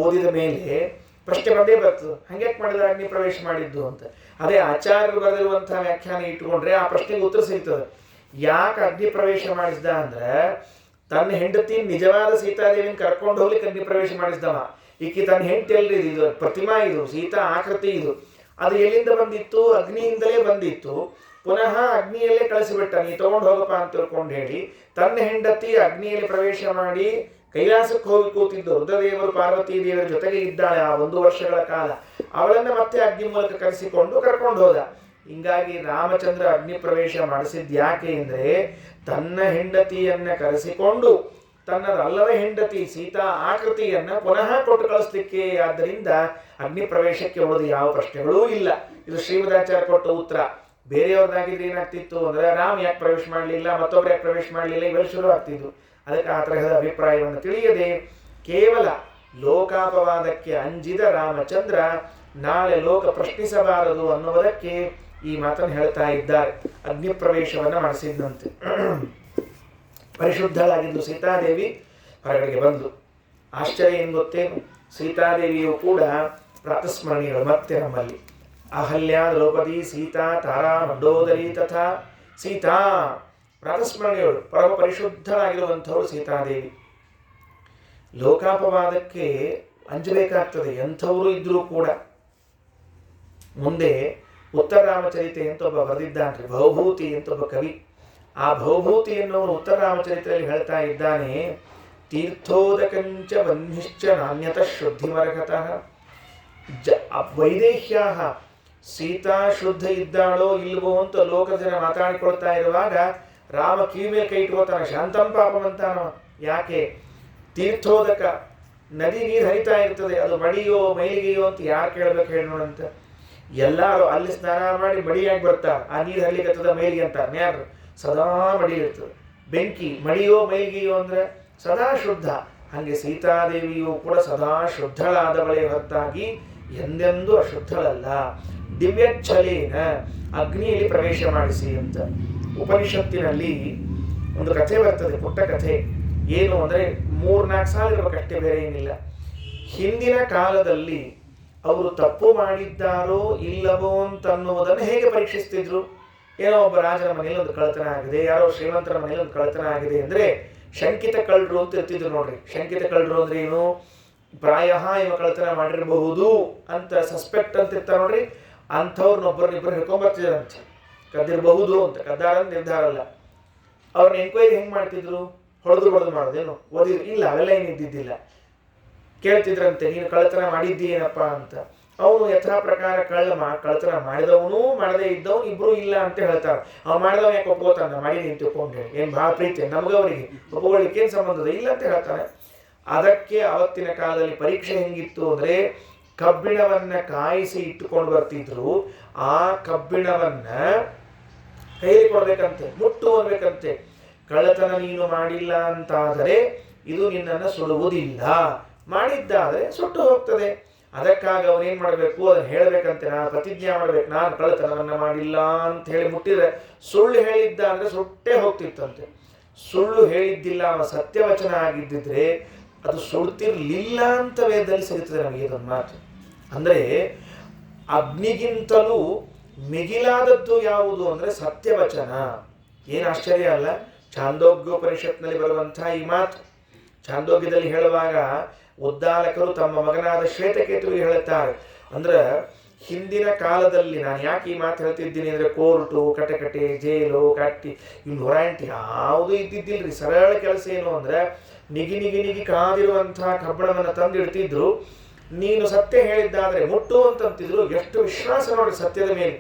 ಓದಿದ ಮೇಲೆ ಪ್ರಶ್ನೆ ಬಂದೇ ಬರ್ತದೆ, ಹಂಗ್ಯಾಕೆ ಮಾಡಿದ ಅಗ್ನಿ ಪ್ರವೇಶ ಮಾಡಿದ್ದು ಅಂತ. ಅದೇ ಆಚಾರ್ಯರು ಬರೆದಿರುವಂತಹ ವ್ಯಾಖ್ಯಾನ ಇಟ್ಟುಕೊಂಡ್ರೆ ಆ ಪ್ರಶ್ನೆಗೆ ಉತ್ತರ ಸಿಗ್ತದೆ. ಯಾಕೆ ಅಗ್ನಿ ಪ್ರವೇಶ ಮಾಡಿಸ್ದ ಅಂದ್ರೆ, ತನ್ನ ಹೆಂಡತಿ ನಿಜವಾದ ಸೀತಾದೇವಿನ ಕರ್ಕೊಂಡು ಹೋಗ್ಲಿಕ್ಕೆ ಅಗ್ನಿ ಪ್ರವೇಶ ಮಾಡಿಸ್ದವ. ಈಕಿ ತನ್ನ ಹೆಂಡತಿ ಎಲ್ರಿ, ಇದು ಪ್ರತಿಮಾ, ಇದು ಸೀತಾ ಆಕೃತಿ, ಇದು ಅದು ಎಲ್ಲಿಂದ ಬಂದಿತ್ತು? ಅಗ್ನಿಯಿಂದಲೇ ಬಂದಿತ್ತು. ಪುನಃ ಅಗ್ನಿಯಲ್ಲೇ ಕಳಿಸಿಬಿಟ್ಟ, ನೀ ತಗೊಂಡು ಹೋಗಪ್ಪ ಅಂತ ತಿಳ್ಕೊಂಡು ಹೇಳಿ ತನ್ನ ಹೆಂಡತಿ ಅಗ್ನಿಯಲ್ಲಿ ಪ್ರವೇಶ ಮಾಡಿ ಕೈಲಾಸಕ್ಕೆ ಹೋಗಿ ಕೂತಿದ್ದು. ರುದ್ರದೇವರು ಪಾರ್ವತೀ ದೇವರ ಜೊತೆಗೆ ಇದ್ದಾಳೆ ಆ 1 ವರ್ಷಗಳ ಕಾಲ. ಅವಳನ್ನು ಮತ್ತೆ ಅಗ್ನಿ ಮೂಲಕ ಕರೆಕೊಂಡು ಹೋದ. ಹಿಂಗಾಗಿ ರಾಮಚಂದ್ರ ಅಗ್ನಿ ಪ್ರವೇಶ ಮಾಡಿಸಿದ್ದು ಯಾಕೆ ಅಂದರೆ, ತನ್ನ ಹೆಂಡತಿಯನ್ನ ಕರೆಸಿಕೊಂಡು ತನ್ನದಲ್ಲವೇ ಹೆಂಡತಿ ಸೀತಾ ಆಕೃತಿಯನ್ನ ಪುನಃ ಕೊಟ್ಟು ಕಳಿಸ್ಲಿಕ್ಕೆ. ಆದ್ದರಿಂದ ಅಗ್ನಿ ಪ್ರವೇಶಕ್ಕೆ ಹೋದ ಯಾವ ಪ್ರಶ್ನೆಗಳೂ ಇಲ್ಲ. ಇದು ಶ್ರೀಮದಾಚಾರ್ಯ ಕೊಟ್ಟ ಉತ್ತರ. ಬೇರೆಯವ್ರದ್ದಾಗಿದ್ರೆ ಏನಾಗ್ತಿತ್ತು ಅಂದ್ರೆ, ರಾಮ ಯಾಕೆ ಪ್ರವೇಶ ಮಾಡಲಿಲ್ಲ, ಮತ್ತೊಬ್ರು ಯಾಕೆ ಪ್ರವೇಶ ಮಾಡಲಿಲ್ಲ, ಇವೆಲ್ಲ ಶುರು ಆಗ್ತಿದ್ದು. ಅದಕ್ಕೆ ಆ ತರಹದ ಅಭಿಪ್ರಾಯವನ್ನು ತಿಳಿಯದೆ ಕೇವಲ ಲೋಕಾಪವಾದಕ್ಕೆ ಅಂಜಿದ ರಾಮಚಂದ್ರ ನಾಳೆ ಲೋಕ ಪ್ರಶ್ನಿಸಬಾರದು ಅನ್ನುವುದಕ್ಕೆ ಈ ಮಾತನ್ನು ಹೇಳ್ತಾ ಇದ್ದಾರೆ. ಅಗ್ನಿ ಪ್ರವೇಶವನ್ನು ಮಾಡಿಸಿದಂತೆ ಪರಿಶುದ್ಧಳಾಗಿದ್ದು ಸೀತಾದೇವಿ ಹೊರಗಡೆಗೆ ಬಂದು. ಆಶ್ಚರ್ಯ ಏನು ಗೊತ್ತೇನು, ಸೀತಾದೇವಿಯು ಕೂಡ ಪ್ರಾತಸ್ಮರಣೀಯಗಳು ಮತ್ತೆ ನಮ್ಮಲ್ಲಿ. ಅಹಲ್ಯ, ದ್ರೌಪದಿ, ಸೀತಾ, ತಾರಾ, ಮಂಡೋದರಿ ತಥಾ ಸೀತಾ ಪ್ರಾತಸ್ಮರಣೀಯಳು, ಪರಮ ಪರಿಶುದ್ಧರಾಗಿರುವಂಥವಳು ಸೀತಾದೇವಿ. ಲೋಕಾಪವಾದಕ್ಕೆ ಅಂಜಬೇಕಾಗ್ತದೆ ಎಂಥವರು ಇದ್ರೂ ಕೂಡ. ಮುಂದೆ ಉತ್ತರ ರಾಮಚರಿತೆ ಅಂತ ಒಬ್ಬ ಬರೆದಿದ್ದಾನ್ರಿ, ಭವಭೂತಿ ಅಂತ ಒಬ್ಬ ಕವಿ. ಆ ಭವಭೂತಿಯನ್ನು ಉತ್ತರ ರಾಮಚರಿತೆಯಲ್ಲಿ ಹೇಳ್ತಾ ಇದ್ದಾನೆ, ತೀರ್ಥೋದಕಂಚ ವನ್ನಿಶ್ಚ ನಾಣ್ಯತಃ ಶುದ್ಧಿಮರ್ಹತಃ ವೈದೇಹ್ಯ ಸೀತಾ ಶುದ್ಧ ಇದ್ದಾಳೋ ಇಲ್ವೋ ಅಂತ ಲೋಕದ ಜನ ಮಾತಾಡಿಕೊಳ್ತಾ ಇರುವಾಗ ರಾಮ ಕಿವಿ ಮೇಲೆ ಕೈ ಇಟ್ಕೋತಾನೆ, ಶಾಂತಂ ಪಾಪವಂತಾನ. ಯಾಕೆ? ತೀರ್ಥೋದಕ, ನದಿ ನೀರು ಹರಿತಾ ಇರ್ತದೆ, ಅದು ಮಡಿಯೋ ಮೈಲಿಗೆಯೋ ಅಂತ ಯಾರು ಕೇಳಬೇಕು ಹೇಳೋಣಂತ. ಎಲ್ಲರೂ ಅಲ್ಲಿ ಸ್ನಾನ ಮಾಡಿ ಮಡಿಯಾಗಿ ಬರ್ತಾರೆ, ಆ ನೀರು ಹರಿಲಿಕ್ಕತ್ತದ ಮೈಲಿಗೆ ಅಂತಾರೆ. ಯಾರು? ಸದಾ ಮಡಿ ಇರ್ತದೆ. ಬೆಂಕಿ ಮಡಿಯೋ ಮೈಲಿಗೆಯೋ ಅಂದ್ರೆ ಸದಾ ಶುದ್ಧ. ಹಾಗೆ ಸೀತಾದೇವಿಯು ಕೂಡ ಸದಾ ಶುದ್ಧಳಾದವಳೆ ಹೊರತಾಗಿ ಎಂದೆಂದೂ ಅಶುದ್ಧಳಲ್ಲ. ದಿವ್ಯಚ್ಛಲೇನ ಅಗ್ನಿಯಲ್ಲಿ ಪ್ರವೇಶ ಮಾಡಿಸಿ ಅಂತ ಉಪನಿಷತ್ತಿನಲ್ಲಿ ಒಂದು ಕಥೆ ಬರ್ತದೆ, ಪುಟ್ಟ ಕಥೆ. ಏನು ಅಂದರೆ 3-4 ಸಾಲ ಇರಬೇಕಷ್ಟೇ, ಬೇರೆ ಏನಿಲ್ಲ. ಹಿಂದಿನ ಕಾಲದಲ್ಲಿ ಅವರು ತಪ್ಪು ಮಾಡಿದ್ದಾರೋ ಇಲ್ಲವೋ ಅಂತನ್ನುವುದನ್ನು ಹೇಗೆ ಪರೀಕ್ಷಿಸ್ತಿದ್ರು? ಏನೋ ಒಬ್ಬ ರಾಜನ ಮನೆಯಲ್ಲಿ ಒಂದು ಕಳ್ಳತನ ಆಗಿದೆ, ಯಾರೋ ಶ್ರೀಮಂತರ ಮನೆಯಲ್ಲಿ ಒಂದು ಕಳ್ಳತನ ಆಗಿದೆ ಅಂದರೆ ಶಂಕಿತ ಕಳ್ಳರು ಅಂತ ಇರ್ತಿದ್ರು ನೋಡ್ರಿ. ಶಂಕಿತ ಕಳ್ಳರು ಅಂದ್ರೆ ಏನು? ಪ್ರಾಯ ಇವ ಕಳ್ಳತನ ಮಾಡಿರಬಹುದು ಅಂತ ಸಸ್ಪೆಕ್ಟ್ ಅಂತ ಇರ್ತಾರೆ ನೋಡ್ರಿ. ಅಂಥವ್ರನ್ನೊಬ್ಬರನ್ನಿಬ್ಬರು ಹಿಡ್ಕೊಂಡ್ಬರ್ತಿದ್ರಂತೆ, ಕದ್ದಿರಬಹುದು ಅಂತ. ಕದ್ದಾರ ನಿರ್ಧಾರ ಅಲ್ಲ. ಅವ್ರನ್ನ ಎಂಕ್ವೈರಿ ಹೆಂಗೆ ಮಾಡ್ತಿದ್ರು? ಹೊಡೆದು ಮಾಡೋದೇನು, ಓದಿದ್ರು? ಇಲ್ಲ, ಅವೆಲ್ಲ ಏನು ಇದ್ದಿದ್ದಿಲ್ಲ. ಕೇಳ್ತಿದ್ರಂತೆ, ನೀನು ಕಳ್ಳತನ ಮಾಡಿದ್ದೀನಪ್ಪ ಅಂತ. ಅವನು ಯಥಾ ಪ್ರಕಾರ ಕಳ್ಳತನ ಮಾಡಿದವನು ಮಾಡದೇ ಇದ್ದವನು ಇಬ್ರು ಇಲ್ಲ ಅಂತ ಹೇಳ್ತಾರೆ. ಅವ್ನು ಮಾಡಿದವ ಯಾಕೆ ಒಪ್ಕೋತಾನ? ಮಾಡಿ ನೀನು ತಿಳ್ಕೊಂಡು ಹೇಳಿ, ಏನು ಭಾಳ ಪ್ರೀತಿ ನಮಗವರಿಗೆ, ಒಪ್ಕೊಳ್ಳಿಕ್ಕೆ ಏನು ಸಂಬಂಧದ ಇಲ್ಲ ಅಂತ ಹೇಳ್ತಾನೆ. ಅದಕ್ಕೆ ಅವತ್ತಿನ ಕಾಲದಲ್ಲಿ ಪರೀಕ್ಷೆ ಹೆಂಗಿತ್ತು ಅಂದರೆ, ಕಬ್ಬಿಣವನ್ನ ಕಾಯಿಸಿ ಇಟ್ಟುಕೊಂಡು ಬರ್ತಿದ್ರು. ಆ ಕಬ್ಬಿಣವನ್ನ ಕೈಲಿ ಕೊಡ್ಬೇಕಂತೆ, ಮುಟ್ಟು ಅನ್ಬೇಕಂತೆ. ಕಳ್ಳತನ ನೀನು ಮಾಡಿಲ್ಲ ಅಂತಾದರೆ ಇದು ನಿನ್ನನ್ನು ಸುಡುವುದಿಲ್ಲ, ಮಾಡಿದ್ದಾದರೆ ಸುಟ್ಟು ಹೋಗ್ತದೆ. ಅದಕ್ಕಾಗಿ ಅವನೇನು ಮಾಡಬೇಕು? ಅದನ್ನು ಹೇಳಬೇಕಂತೆ, ನಾನು ಪ್ರತಿಜ್ಞೆ ಮಾಡಬೇಕು, ನಾನು ಕಳ್ಳತನವನ್ನು ಮಾಡಿಲ್ಲ ಅಂತ ಹೇಳಿ ಮುಟ್ಟಿದರೆ ಸುಳ್ಳು ಹೇಳಿದ್ದ ಅಂದರೆ ಸುಟ್ಟೇ ಹೋಗ್ತಿತ್ತಂತೆ. ಸುಳ್ಳು ಹೇಳಿದ್ದಿಲ್ಲ, ಅವನ ಸತ್ಯವಚನ ಆಗಿದ್ದಿದ್ರೆ ಅದು ಸುಡ್ತಿರ್ಲಿಲ್ಲ ಅಂತ ವೇದದಲ್ಲಿ ಸಿಗುತ್ತದೆ ನಮಗೆ ಇದೊಂದು ಮಾತು. ಅಂದರೆ ಅಗ್ನಿಗಿಂತಲೂ ಮಿಗಿಲಾದದ್ದು ಯಾವುದು ಅಂದರೆ ಸತ್ಯವಚನ. ಏನು ಆಶ್ಚರ್ಯ ಅಲ್ಲ? ಛಾಂದೋಗ್ಯೋಪನಿಷತ್ನಲ್ಲಿ ಬರುವಂಥ ಈ ಮಾತು. ಛಾಂದೋಗ್ಯದಲ್ಲಿ ಹೇಳುವಾಗ ಉದ್ದಾಲಕರು ತಮ್ಮ ಮಗನಾದ ಶ್ವೇತಕೇತುವಿಗೆ ಹೇಳುತ್ತಾರೆ. ಅಂದ್ರೆ ಹಿಂದಿನ ಕಾಲದಲ್ಲಿ, ನಾನು ಯಾಕೆ ಈ ಮಾತು ಹೇಳ್ತಿದ್ದೀನಿ ಅಂದರೆ, ಕೋರ್ಟು, ಕಟಕಟೆ, ಜೈಲು, ಕಟ್ಟಿ, ಇನ್ನು ವಾರಂಟಿ ಯಾವುದೂ ಇದ್ದಿದ್ದಿಲ್ರಿ. ಸರಳ ಕೆಲಸ ಏನು ಅಂದರೆ, ನಿಗಿ ಕಾದಿರುವಂಥ ಕಬ್ಬಣವನ್ನು ತಂದು ಇಡ್ತಿದ್ರು. ನೀನು ಸತ್ಯ ಹೇಳಿದ್ದಾದರೆ ಮುಟ್ಟು ಅಂತಂತಿದ್ರು. ಎಷ್ಟು ವಿಶ್ವಾಸ ನೋಡಿ ಸತ್ಯದ ಮೇಲೆ.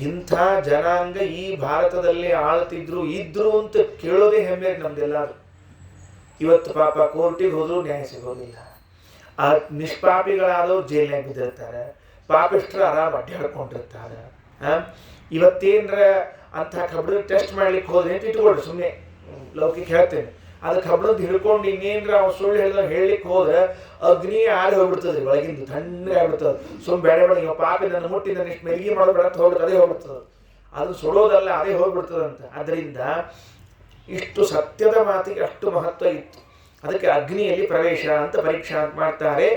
ಇಂಥ ಜನಾಂಗ ಈ ಭಾರತದಲ್ಲಿ ಆಳ್ತಿದ್ರು ಇದ್ರು ಅಂತ ಕೇಳೋದೇ ಹೆಮ್ಮೆ ನಮ್ದೆಲ್ಲರೂ. ಇವತ್ತು ಪಾಪ ಕೋರ್ಟಿಗೆ ಹೋದ್ರು ನ್ಯಾಯ ಸಿಗೋದಿಲ್ಲ. ಆ ನಿಷ್ಪಾಪಿಗಳಾದವ್ರು ಜೈಲಿನಾಗ ಬಿದ್ದಿರ್ತಾರೆ, ಪಾಪಿಷ್ಟ್ರು ಆರಾಮ ಅಡ್ಡಾಡ್ಕೊಂಡಿರ್ತಾರೆ. ಇವತ್ತೇನ್ರ ಅಂಥ ಕಬ್ಬಣ ಟೆಸ್ಟ್ ಮಾಡ್ಲಿಕ್ಕೆ ಹೋದ್ರೆ ಅಂತ ಇಟ್ಕೊಳ್ರಿ, ಸುಮ್ಮನೆ ಲೌಕಿಕ ಹೇಳ್ತೇನೆ, ಅದಕ್ಕೆ ಹಬ್ಬಳದ್ದು ಹಿಡ್ಕೊಂಡು ಇನ್ನೇನ್ರ ಅವ್ನು ಸುಳ್ಳು ಹೇಳಲಿಕ್ಕೆ ಹೋದ್ರೆ ಅಗ್ನಿ ಆರಿ ಹೋಗ್ಬಿಡ್ತದೆ, ಒಳಗಿಂದು ತಣ್ಣಗೆ ಆಗ್ಬಿಡ್ತದೆ. ಬೇಡ ಇವ ಪಾಪಿ ನನ್ನ ಮುಟ್ಟಿ ನನ್ನ ಇಷ್ಟು ಮೆಲ್ಗಿ ಮಾಡೋಬೇಡ ಅಂತ ಹೋಗ್ಬಿಡ್ತದೆ, ಅದೇ ಹೋಗ್ಬಿಡ್ತದೆ. ಅದು ಸುಡೋದಲ್ಲ, ಅದೇ ಹೋಗ್ಬಿಡ್ತದಂತ. ಅದರಿಂದ ಇಷ್ಟು ಸತ್ಯದ ಮಾತಿಗೆ ಅಷ್ಟು ಮಹತ್ವ ಇತ್ತು. ಅದಕ್ಕೆ ಅಗ್ನಿಯಲ್ಲಿ ಪ್ರವೇಶ ಅಂತ ಪರೀಕ್ಷಾ ಅಂತ ಮಾಡ್ತಾರೆ.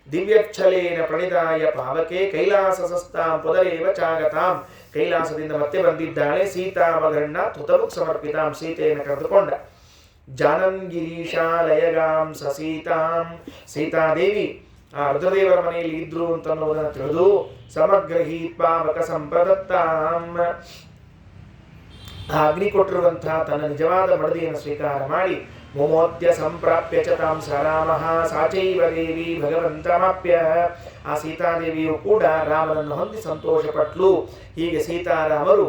ದಿವ್ಯಚ್ಛಲೇನ ಪ್ರಣಿದಾಯ ಪಾವಕೆ ಕೈಲಾಸ ಸಸ್ತಾಂ ಪುದರೇವ ಚಾಗತಾಂ. ಕೈಲಾಸದಿಂದ ಮತ್ತೆ ಬಂದಿದ್ದಾಳೆ ಸೀತಾಮಗಣ್ಣ ತುತಮುಕ್ ಸಮರ್ಪಿತಾಂ. ಸೀತೆಯನ್ನು ಕರೆದುಕೊಂಡ. ಜಾನಂಗಿರೀಶಾಲಯಗಾಂ ಸೀತಾಂ. ಸೀತಾದೇವಿ ಆ ರುದ್ರದೇವರ ಮನೆಯಲ್ಲಿ ಇದ್ರು ಅಂತನ್ನುವುದನ್ನು ತಿಳಿದು ಸಮಗ್ರಹೀತ್ ಪಾವಕ ಸಂಪ್ರದತ್ತಾಂ. ಆ ಅಗ್ನಿ ಕೊಟ್ಟಿರುವಂತಹ ತನ್ನ ನಿಜವಾದ ಮಡದಿಯನ್ನು ಸ್ವೀಕಾರ ಮಾಡಿ ಮುಮೋದ್ಯ ಸಂಪ್ರಾಪ್ಯ ಚ ತಾಂ ಸ ರಾಮಃ ಸಾಚೈವ ದೇವಿ ಭಗವಂತಮಾಪ್ಯ. ಆ ಸೀತಾದೇವಿಯು ಕೂಡ ರಾಮನನ್ನು ಹೊಂದಿ ಸಂತೋಷಪಟ್ಲು. ಹೀಗೆ ಸೀತಾರಾಮರು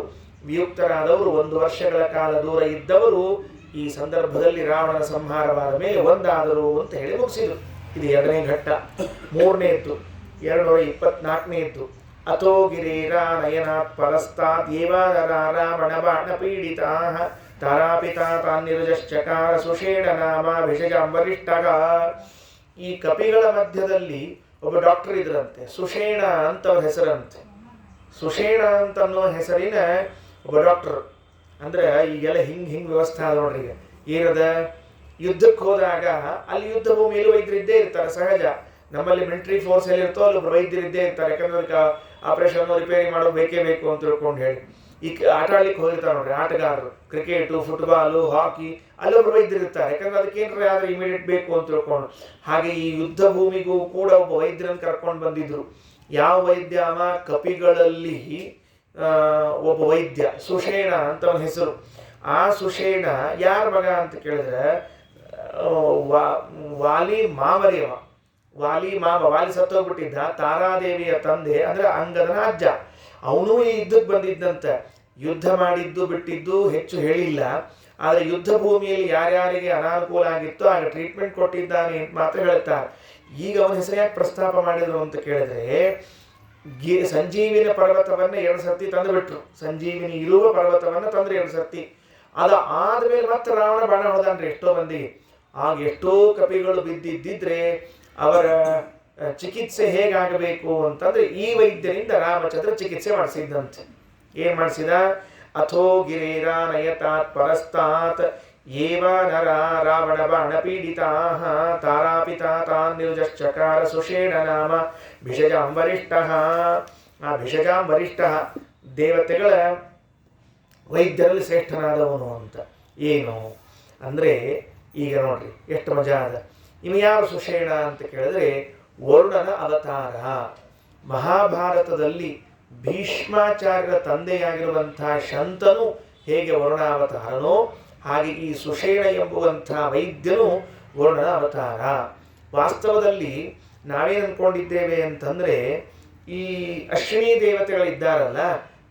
ವಿಯುಕ್ತರಾದವರು 1 ವರ್ಷಗಳ ಕಾಲ ದೂರ ಇದ್ದವರು ಈ ಸಂದರ್ಭದಲ್ಲಿ ರಾವಣನ ಸಂಹಾರವಾದ ಮೇಲೆ ಒಂದಾದರು ಅಂತ ಹೇಳಿ ಮುಗಿಸಿದರು. ಇದು 2ನೇ ಘಟ್ಟ. 3ನೇದ್ದು 224ನೇದ್ದು. ಅಥೋ ಗಿರೇರಾ ನಯನಾತ್ ಪರಸ್ತಾತ್ ರಾವಣ ಬಾಣ ಪೀಡಿತಾ ತಾರಾಪಿತಾ ತಾನ್ನಿರುಜಶ್ಚಕಾರ ಸುಷೇಣ ನಾಮ ಭಿಷಜಾಂ ವರಿಷ್ಠಗ. ಈ ಕಪಿಗಳ ಮಧ್ಯದಲ್ಲಿ ಒಬ್ಬ ಡಾಕ್ಟರ್ ಇದ್ರಂತೆ, ಸುಷೇಣ ಅಂತ ಅವ್ರ ಹೆಸರಂತೆ. ಸುಷೇಣ ಅಂತ ಅನ್ನೋ ಹೆಸರಿನ ಒಬ್ಬ ಡಾಕ್ಟರ್. ಅಂದ್ರೆ ಈಗೆಲ್ಲ ಹಿಂಗ್ ವ್ಯವಸ್ಥೆ ಆದ ನೋಡ್ರಿ. ಈಗ ಏನದ, ಯುದ್ಧಕ್ಕೆ ಹೋದಾಗ ಅಲ್ಲಿ ಯುದ್ಧ ಭೂಮಿಯಲ್ಲಿ ವೈದ್ಯರಿದ್ದೇ ಇರ್ತಾರೆ, ಸಹಜ. ನಮ್ಮಲ್ಲಿ ಮಿಲಿಟರಿ ಫೋರ್ಸ್ ಎಲ್ಲಿ ಇರ್ತೋ ಅಲ್ಲಿ ವೈದ್ಯರಿದ್ದೇ ಇರ್ತಾರೆ. ಯಾಕಂದ್ರೆ ಅದಕ್ಕೆ ಆಪರೇಷನ್ ರಿಪೇರಿ ಮಾಡೋದು ಬೇಕೇ ಬೇಕು ಅಂತ ತಿಳ್ಕೊಂಡು ಹೇಳಿ. ಈಗ ಆಟ ಆಡ್ಲಿಕ್ಕೆ ಹೋಗಿರ್ತಾರೆ ನೋಡ್ರಿ ಆಟಗಾರರು, ಕ್ರಿಕೆಟು, ಫುಟ್ಬಾಲು, ಹಾಕಿ, ಅಲ್ಲೊಬ್ರು ವೈದ್ಯರು ಇರ್ತಾರೆ. ಯಾಕಂದ್ರೆ ಅದಕ್ಕೇನ್ರ ಆದ್ರೆ ಇಮಿಡಿಯೇಟ್ ಬೇಕು ಅಂತ ತಿಳ್ಕೊಂಡು. ಹಾಗೆ ಈ ಯುದ್ಧ ಭೂಮಿಗೂ ಕೂಡ ಒಬ್ಬ ವೈದ್ಯರನ್ನು ಕರ್ಕೊಂಡು ಬಂದಿದ್ರು. ಯಾವ ವೈದ್ಯ? ಕಪಿಗಳಲ್ಲಿ ಒಬ್ಬ ವೈದ್ಯ, ಸುಷೇಣ ಅಂತ ಅವನ ಹೆಸರು. ಆ ಸುಷೇಣ ಯಾರ ಮಗ ಅಂತ ಕೇಳಿದ್ರೆ ವಾಲಿ ಮಾವರಿಯವ. ವಾಲಿ ಸತ್ತೋಗ್ಬಿಟ್ಟಿದ್ದ. ತಾರಾದೇವಿಯ ತಂದೆ ಅಂದ್ರೆ ಅಂಗದನ ಅಜ್ಜ, ಅವನು ಈ ಯುದ್ಧಕ್ಕೆ ಬಂದಿದ್ದಂತ. ಯುದ್ಧ ಮಾಡಿದ್ದು ಬಿಟ್ಟಿದ್ದು ಹೆಚ್ಚು ಹೇಳಿಲ್ಲ, ಆದರೆ ಯುದ್ಧ ಭೂಮಿಯಲ್ಲಿ ಯಾರ್ಯಾರಿಗೆ ಅನಾನುಕೂಲ ಆಗಿತ್ತು ಆಗ ಟ್ರೀಟ್ಮೆಂಟ್ ಕೊಟ್ಟಿದ್ದಾನೆ ಅಂತ ಮಾತ್ರ ಹೇಳ್ತಾರೆ. ಈಗ ಅವನ ಹೆಸರು ಯಾಕೆ ಪ್ರಸ್ತಾಪ ಮಾಡಿದ್ರು ಅಂತ ಕೇಳಿದ್ರೆ, ಸಂಜೀವಿನ ಪರ್ವತವನ್ನು 2 ಸರ್ತಿ ತಂದು ಬಿಟ್ರು. ಸಂಜೀವಿನಿ ಇರುವ ಪರ್ವತವನ್ನು ತಂದ್ರೆ 2 ಸರ್ತಿ. ಅದು ಆದ್ಮೇಲೆ ಮತ್ತೆ ರಾವಣ ಬಾಣ ಹೊಡೆದಾನ್ರಿ ಎಷ್ಟೋ ಮಂದಿ. ಆಗ ಎಷ್ಟೋ ಕಪಿಗಳು ಬಿದ್ದಿದ್ದಿದ್ರೆ ಅವರ ಚಿಕಿತ್ಸೆ ಹೇಗಾಗಬೇಕು ಅಂತಂದ್ರೆ ಈ ವೈದ್ಯರಿಂದ ರಾಮಚಂದ್ರ ಚಿಕಿತ್ಸೆ ಮಾಡಿಸಿದ್ದಂತೆ. ಏನ್ ಮಾಡಿಸಿದ? ಅಥೋ ಗಿರೇರ ನಯತಾತ್ ಪರಸ್ತಾತ್ ಏವ ನರ ರಾವಣ ಬಾಣ ಪೀಡಿತಾ ತಾರಾಪಿತಾ ತಾನ್ ನಿರ್ಜಶ್ಚಕಾರ ಸುಷೇಣ ನಾಮ ಭಿಷಜಾಂ ವರಿಷ್ಠ. ಆ ಭಿಷಜಾಂ ವರಿಷ್ಠ ದೇವತೆಗಳ ವೈದ್ಯರಲ್ಲಿ ಶ್ರೇಷ್ಠನಾದವನು ಅಂತ. ಏನು ಅಂದ್ರೆ ಈಗ ನೋಡ್ರಿ ಎಷ್ಟು ಮಜಾ ಅದ. ಇನ್ನು ಯಾರು ಸುಷೇಣ ಅಂತ ಕೇಳಿದ್ರೆ ವರುಣನ ಅವತಾರ. ಮಹಾಭಾರತದಲ್ಲಿ ಭೀಷ್ಮಾಚಾರ್ಯರ ತಂದೆಯಾಗಿರುವಂತಹ ಶಂತನು ಹೇಗೆ ವರುಣಾವತಾರನೋ ಹಾಗೆ ಈ ಸುಷೇಣ ಎಂಬುವಂತಹ ವೈದ್ಯನು ವರುಣನ ಅವತಾರ. ವಾಸ್ತವದಲ್ಲಿ ನಾವೇನು ಅಂದ್ಕೊಂಡಿದ್ದೇವೆ ಅಂತಂದ್ರೆ ಈ ಅಶ್ವಿನಿ ದೇವತೆಗಳಿದ್ದಾರಲ್ಲ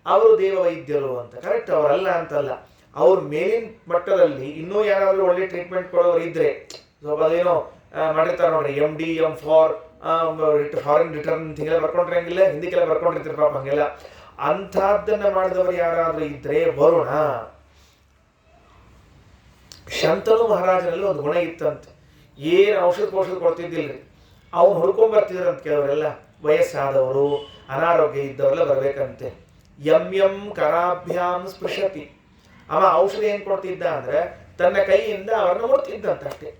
ಅವರು ದೇವವೈದ್ಯರು ಅಂತ. ಕರೆಕ್ಟ್, ಅವರಲ್ಲ ಅಂತಲ್ಲ. ಅವ್ರ ಮೇಲಿನ ಮಟ್ಟದಲ್ಲಿ ಇನ್ನೂ ಯಾರಾದರೂ ಒಳ್ಳೆ ಟ್ರೀಟ್ಮೆಂಟ್ ಕೊಡೋರು ಇದ್ರೆ ಸ್ವಲ್ಪ ಅದೇನೋ ಮಾಡಿರ್ತಾರೆ ನೋಡ್ರಿ, MD ಫಾರಿನ್ ರಿಟರ್ನ್ ಹಿಂಗೆಲ್ಲ ಬರ್ಕೊಂಡಿರಂಗಿಲ್ಲ, ಹಿಂದಿಗೆಲ್ಲ ಬರ್ಕೊಂಡಿರ್ತಾರೆ ಪಾಪ ಹಂಗೆಲ್ಲ. ಅಂಥದ್ದನ್ನ ಮಾಡಿದವರು ಯಾರಾದ್ರೂ ಇದ್ರೆ ವರುಣ. ಶಂತನು ಮಹಾರಾಜನಲ್ಲಿ ಒಂದು ಗುಣ ಇತ್ತಂತೆ, ಏನು ಔಷಧ ಕೊಡ್ತಿದ್ದಿಲ್ರಿ, ಅವ್ನು ಹುಡ್ಕೊಂಡ್ ಬರ್ತಿದ್ರಂತ ಕೆಲವರೆಲ್ಲ. ವಯಸ್ಸಾದವರು ಅನಾರೋಗ್ಯ ಇದ್ದವರೆಲ್ಲ ಬರ್ಬೇಕಂತೆ. ಯಂ ಕರಾಭ್ಯಾಂ ಸ್ಪೃಶತಿ. ಅವ ಔಷಧ ಏನ್ ಕೊಡ್ತಿದ್ದ ಅಂದ್ರೆ ತನ್ನ ಕೈಯಿಂದ ಅವರನ್ನು ಮುಟ್ತಿದ್ದಂತಷ್ಟೇ.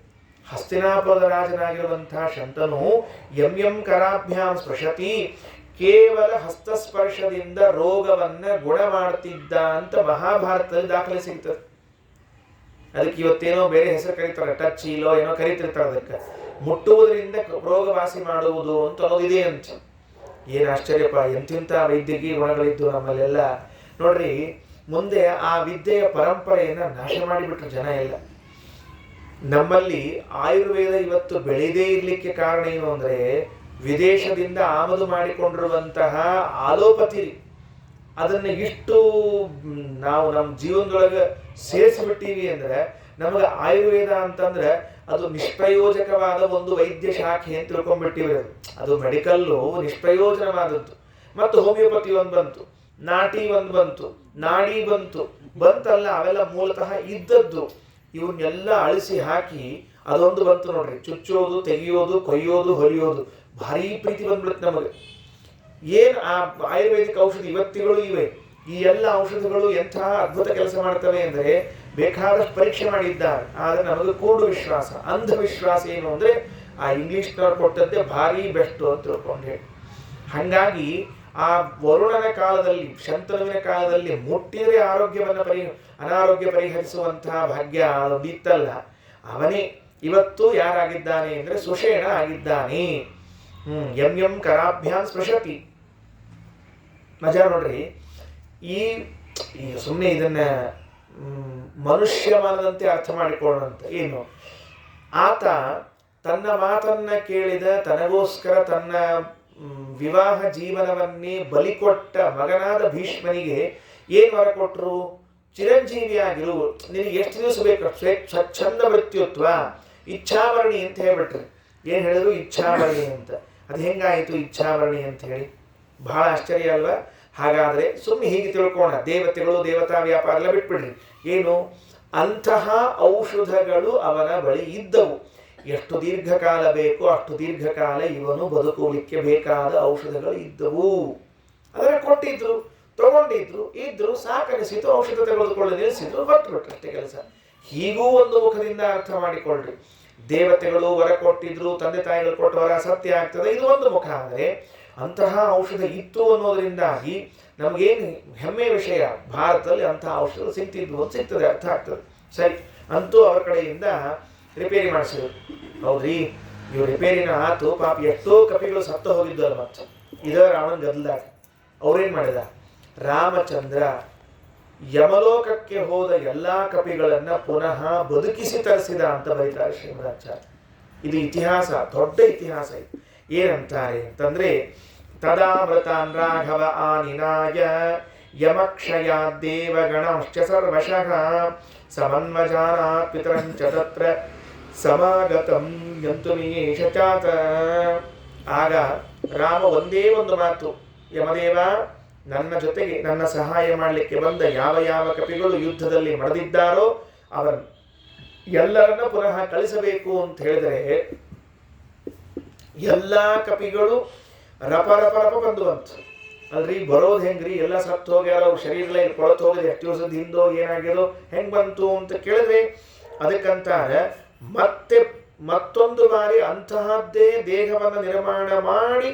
ಹಸ್ತಿನಾಪುರದ ರಾಜನಾಗಿರುವಂತಹ ಶಂತನು ಯಂ ಕರಾಭ್ಯಾಂ ಸ್ಪೃಶತಿ, ಕೇವಲ ಹಸ್ತಸ್ಪರ್ಶದಿಂದ ರೋಗವನ್ನ ಗುಣ ಮಾಡ್ತಿದ್ದ ಅಂತ ಮಹಾಭಾರತದಲ್ಲಿ ದಾಖಲೆ ಸಿಗ್ತದೆ. ಅದಕ್ಕೆ ಇವತ್ತೇನೋ ಬೇರೆ ಹೆಸರು ಕರೀತಾರೆ, ಟಚ್ ಇಲೋ ಏನೋ ಕರೀತಿರ್ತಾರೆ. ಅದಕ್ಕೆ ಮುಟ್ಟುವುದರಿಂದ ರೋಗ ವಾಸಿ ಮಾಡುವುದು ಅಂತ ಅನ್ನೋದಿದೆ ಅಂತ. ಏನು ಆಶ್ಚರ್ಯಪ್ಪ, ಎಂತಿಂತ ವೈದ್ಯಕೀಯ ಗುಣಗಳಿದ್ದು ನಮ್ಮಲ್ಲೆಲ್ಲ. ನೋಡ್ರಿ, ಮುಂದೆ ಆ ವಿದ್ಯೆಯ ಪರಂಪರೆಯನ್ನ ನಾಶ ಮಾಡಿಬಿಟ್ರು ಜನ ಎಲ್ಲ. ನಮ್ಮಲ್ಲಿ ಆಯುರ್ವೇದ ಇವತ್ತು ಬೆಳೆದೇ ಇರ್ಲಿಕ್ಕೆ ಕಾರಣ ಏನು ಅಂದ್ರೆ ವಿದೇಶದಿಂದ ಆಮದು ಮಾಡಿಕೊಂಡಿರುವಂತಹ ಆಲೋಪತಿ. ಅದನ್ನ ಇಷ್ಟು ನಾವು ನಮ್ಮ ಜೀವನದೊಳಗೆ ಸೇರಿಸಿಬಿಟ್ಟಿವಿ ಅಂದ್ರೆ ನಮಗೆ ಆಯುರ್ವೇದ ಅಂತಂದ್ರೆ ಅದು ನಿಷ್ಪ್ರಯೋಜಕವಾದ ಒಂದು ವೈದ್ಯ ಶಾಖೆ ಅಂತ ತಿಳ್ಕೊಂಡ್ಬಿಟ್ಟಿವಿ. ಅದು ಮೆಡಿಕಲ್ಲು ನಿಷ್ಪ್ರಯೋಜನವಾದದ್ದು. ಮತ್ತು ಹೋಮಿಯೋಪತಿ ಒಂದು ಬಂತು, ನಾಟಿ ಒಂದು ಬಂತು, ನಾಡಿ ಬಂತಲ್ಲ, ಅವೆಲ್ಲ ಮೂಲತಃ ಇದ್ದದ್ದು. ಇವನ್ನೆಲ್ಲ ಅಳಿಸಿ ಹಾಕಿ ಅದೊಂದು ಬಂತು ನೋಡ್ರಿ, ಚುಚ್ಚೋದು, ತೆಗಿಯೋದು, ಕೊಯ್ಯೋದು, ಹೊಲಿಯೋದು. ಭಾರಿ ಪ್ರೀತಿ ಬಂದ್ಬಿಡುತ್ತೆ ನಮಗೆ. ಏನು ಆ ಆಯುರ್ವೇದಿಕ್ ಔಷಧಿ ಇವತ್ತಿಗಳು ಇವೆ. ಈ ಎಲ್ಲ ಔಷಧಿಗಳು ಎಂಥ ಅದ್ಭುತ ಕೆಲಸ ಮಾಡ್ತವೆ ಅಂದರೆ ಬೇಕಾದಷ್ಟು ಪರೀಕ್ಷೆ ಮಾಡಿದ್ದಾರೆ. ಆದರೆ ನಮಗೆ ಕೂಡು ವಿಶ್ವಾಸ, ಅಂಧವಿಶ್ವಾಸ ಏನು ಅಂದರೆ ಆ ಇಂಗ್ಲಿಷ್ನವ್ರು ಕೊಟ್ಟದ್ದೇ ಭಾರಿ ಬೆಸ್ಟ್ ಅಂತ ತಿಳ್ಕೊಂಡು ಹೇಳಿ. ಹಾಗಾಗಿ ಆ ವರುಣನ ಕಾಲದಲ್ಲಿ, ಶಂತನುವಿನ ಕಾಲದಲ್ಲಿ ಮುಟ್ಟಿದರೆ ಅನಾರೋಗ್ಯ ಪರಿಹರಿಸುವಂತಹ ಭಾಗ್ಯ ಅದೊಂದಿತ್ತಲ್ಲ, ಅವನೇ ಇವತ್ತು ಯಾರಾಗಿದ್ದಾನೆ ಅಂದರೆ ಸುಷೇಣ ಆಗಿದ್ದಾನೆ. ಯಂ ಕರಾಭ್ಯಾಂ ಸ್ಪೃಶತಿ. ಮಜಾ ನೋಡ್ರಿ. ಈ ಸುಮ್ಮನೆ ಇದನ್ನ ಮನುಷ್ಯ ಮನದಂತೆ ಅರ್ಥ ಮಾಡಿಕೊಳ್ಳೋಣಂತ. ಏನು, ಆತ ತನ್ನ ಮಾತನ್ನ ಕೇಳಿದ, ತನಗೋಸ್ಕರ ತನ್ನ ವಿವಾಹ ಜೀವನವನ್ನೇ ಬಲಿಕೊಟ್ಟ ಮಗನಾದ ಭೀಷ್ಮನಿಗೆ ಏನ್ ವರ ಕೊಟ್ಟರು? ಚಿರಂಜೀವಿಯಾಗಿರು, ನಿನಗೆ ಎಷ್ಟು ದಿವಸ ಬೇಕು, ಸ್ವಚ್ಛಂದ ಮೃತ್ಯುತ್ವ, ಇಚ್ಛಾವರಣಿ ಅಂತ ಹೇಳ್ಬಿಟ್ರಿ. ಏನ್ ಹೇಳಿದ್ರು? ಇಚ್ಛಾವರಣಿ ಅಂತ. ಅದು ಹೆಂಗಾಯಿತು ಇಚ್ಛಾವರಣಿ ಅಂತ ಹೇಳಿ? ಬಹಳ ಆಶ್ಚರ್ಯ ಅಲ್ವಾ? ಹಾಗಾದ್ರೆ ಸುಮ್ಮನೆ ಹೀಗೆ ತಿಳ್ಕೋಣ, ದೇವತೆಗಳು ದೇವತಾ ವ್ಯಾಪಾರ ಎಲ್ಲ ಬಿಟ್ಬಿಡ್ರಿ. ಏನು, ಅಂತಹ ಔಷಧಗಳು ಅವನ ಬಳಿ ಇದ್ದವು. ಎಷ್ಟು ದೀರ್ಘಕಾಲ ಬೇಕು ಅಷ್ಟು ದೀರ್ಘಕಾಲ ಇವನು ಬದುಕುವುದಕ್ಕೆ ಬೇಕಾದ ಔಷಧಗಳು ಇದ್ದವು. ಅದನ್ನು ಕೊಟ್ಟಿದ್ರು, ತಗೊಂಡಿದ್ರು, ಇದ್ರು, ಸಾಕನಿಸಿತು, ಔಷಧ ತೆಗೆದುಕೊಳ್ಳಿ ನಿಲ್ಲಿಸಿದ್ರು, ಹೊರಟುಬಿಟ್ರು, ಅಷ್ಟೇ ಕೆಲಸ. ಹೀಗೂ ಒಂದು ಮುಖದಿಂದ ಅರ್ಥ ಮಾಡಿಕೊಳ್ಳ್ರಿ. ದೇವತೆಗಳು ವರ ಕೊಟ್ಟಿದ್ರು, ತಂದೆ ತಾಯಿಗಳು ಕೊಟ್ಟ ವರ ಸತ್ಯ ಆಗ್ತದೆ, ಇದು ಒಂದು ಮುಖ. ಆದರೆ ಅಂತಹ ಔಷಧ ಇತ್ತು ಅನ್ನೋದರಿಂದಾಗಿ ನಮಗೇನು ಹೆಮ್ಮೆಯ ವಿಷಯ, ಭಾರತದಲ್ಲಿ ಅಂತಹ ಔಷಧ ಸಿಗ್ತಿದ್ವು ಅಂತ ಸಿಗ್ತದೆ, ಅರ್ಥ ಆಗ್ತದೆ. ಸರಿ, ಅಂತೂ ಅವ್ರ ಕಡೆಯಿಂದ ರಿಪೇರಿ ಮಾಡಿಸಿದ್ರು. ಹೌದ್ರಿ, ಇವು ರಿಪೇರಿನ ಆತು. ಪಾಪ ಎಷ್ಟೋ ಕಪಿಗಳು ಸತ್ತು ಹೋಗಿದ್ದಲ್ಲ. ಮತ್ತೆ ಇದ ರಾವಣನ ಗದ್ದಲಾಟ. ಅವ್ರೇನ್ ಮಾಡಿದ? ರಾಮಚಂದ್ರ ಯಮಲೋಕಕ್ಕೆ ಹೋದ ಎಲ್ಲಾ ಕಪಿಗಳನ್ನ ಪುನಃ ಬದುಕಿಸಿ ತರಿಸಿದ ಅಂತ ಬರೀತಾರೆ ಶ್ರೀಮದಾಚಾರ್ಯ. ಇದು ಇತಿಹಾಸ, ದೊಡ್ಡ ಇತಿಹಾಸ ಇದು. ಏನಂತಾರೆ ಅಂತಂದ್ರೆ, ತದಾವೃತಾನ್ ರಾಘವ ಆನಿನಾಯ ಯಮಕ್ಷಯಾ ದೇವಗಣಶ್ಚ ಸರ್ವಶಃ ಸಮನ್ವಜಾನಾತ್ ಪಿತರಂಚ ತತ್ರ ಸಮಾಗತಂ ಯಂತುಮೀಶ ಚಾತ. ಆಗ ರಾಮ ಒಂದೇ ಒಂದು ಮಾತು, ಯಮದೇವ, ನನ್ನ ಜೊತೆಗೆ ನನ್ನ ಸಹಾಯ ಮಾಡಲಿಕ್ಕೆ ಬಂದ ಯಾವ ಯಾವ ಕಪಿಗಳು ಯುದ್ಧದಲ್ಲಿ ಮಡಿದಿದ್ದಾರೋ ಅವರ ಎಲ್ಲರನ್ನ ಪುನಃ ಕಳಿಸಬೇಕು ಅಂತ ಹೇಳಿದರೆ ಎಲ್ಲ ಕಪಿಗಳು ರಪ ರಪ ರಪ ಬಂದುವಂತ. ಅಲ್ರಿ ಬರೋದು ಹೆಂಗ್ರಿ, ಎಲ್ಲ ಸತ್ತು ಹೋಗ್ಯಾರ, ಅವ್ರ ಶರೀರಲ್ಲ ಕೊಳತು ಹೋಗಿದೆ, ಎಷ್ಟು ದಿವಸದ ಹಿಂದೋ ಏನಾಗ್ಯದೋ ಹೆಂಗ್ ಬಂತು ಅಂತ ಕೇಳಿದ್ರೆ, ಅದಕ್ಕಂತಾರೆ ಮತ್ತೆ ಮತ್ತೊಂದು ಬಾರಿ ಅಂತಹದ್ದೇ ದೇಹವನ್ನು ನಿರ್ಮಾಣ ಮಾಡಿ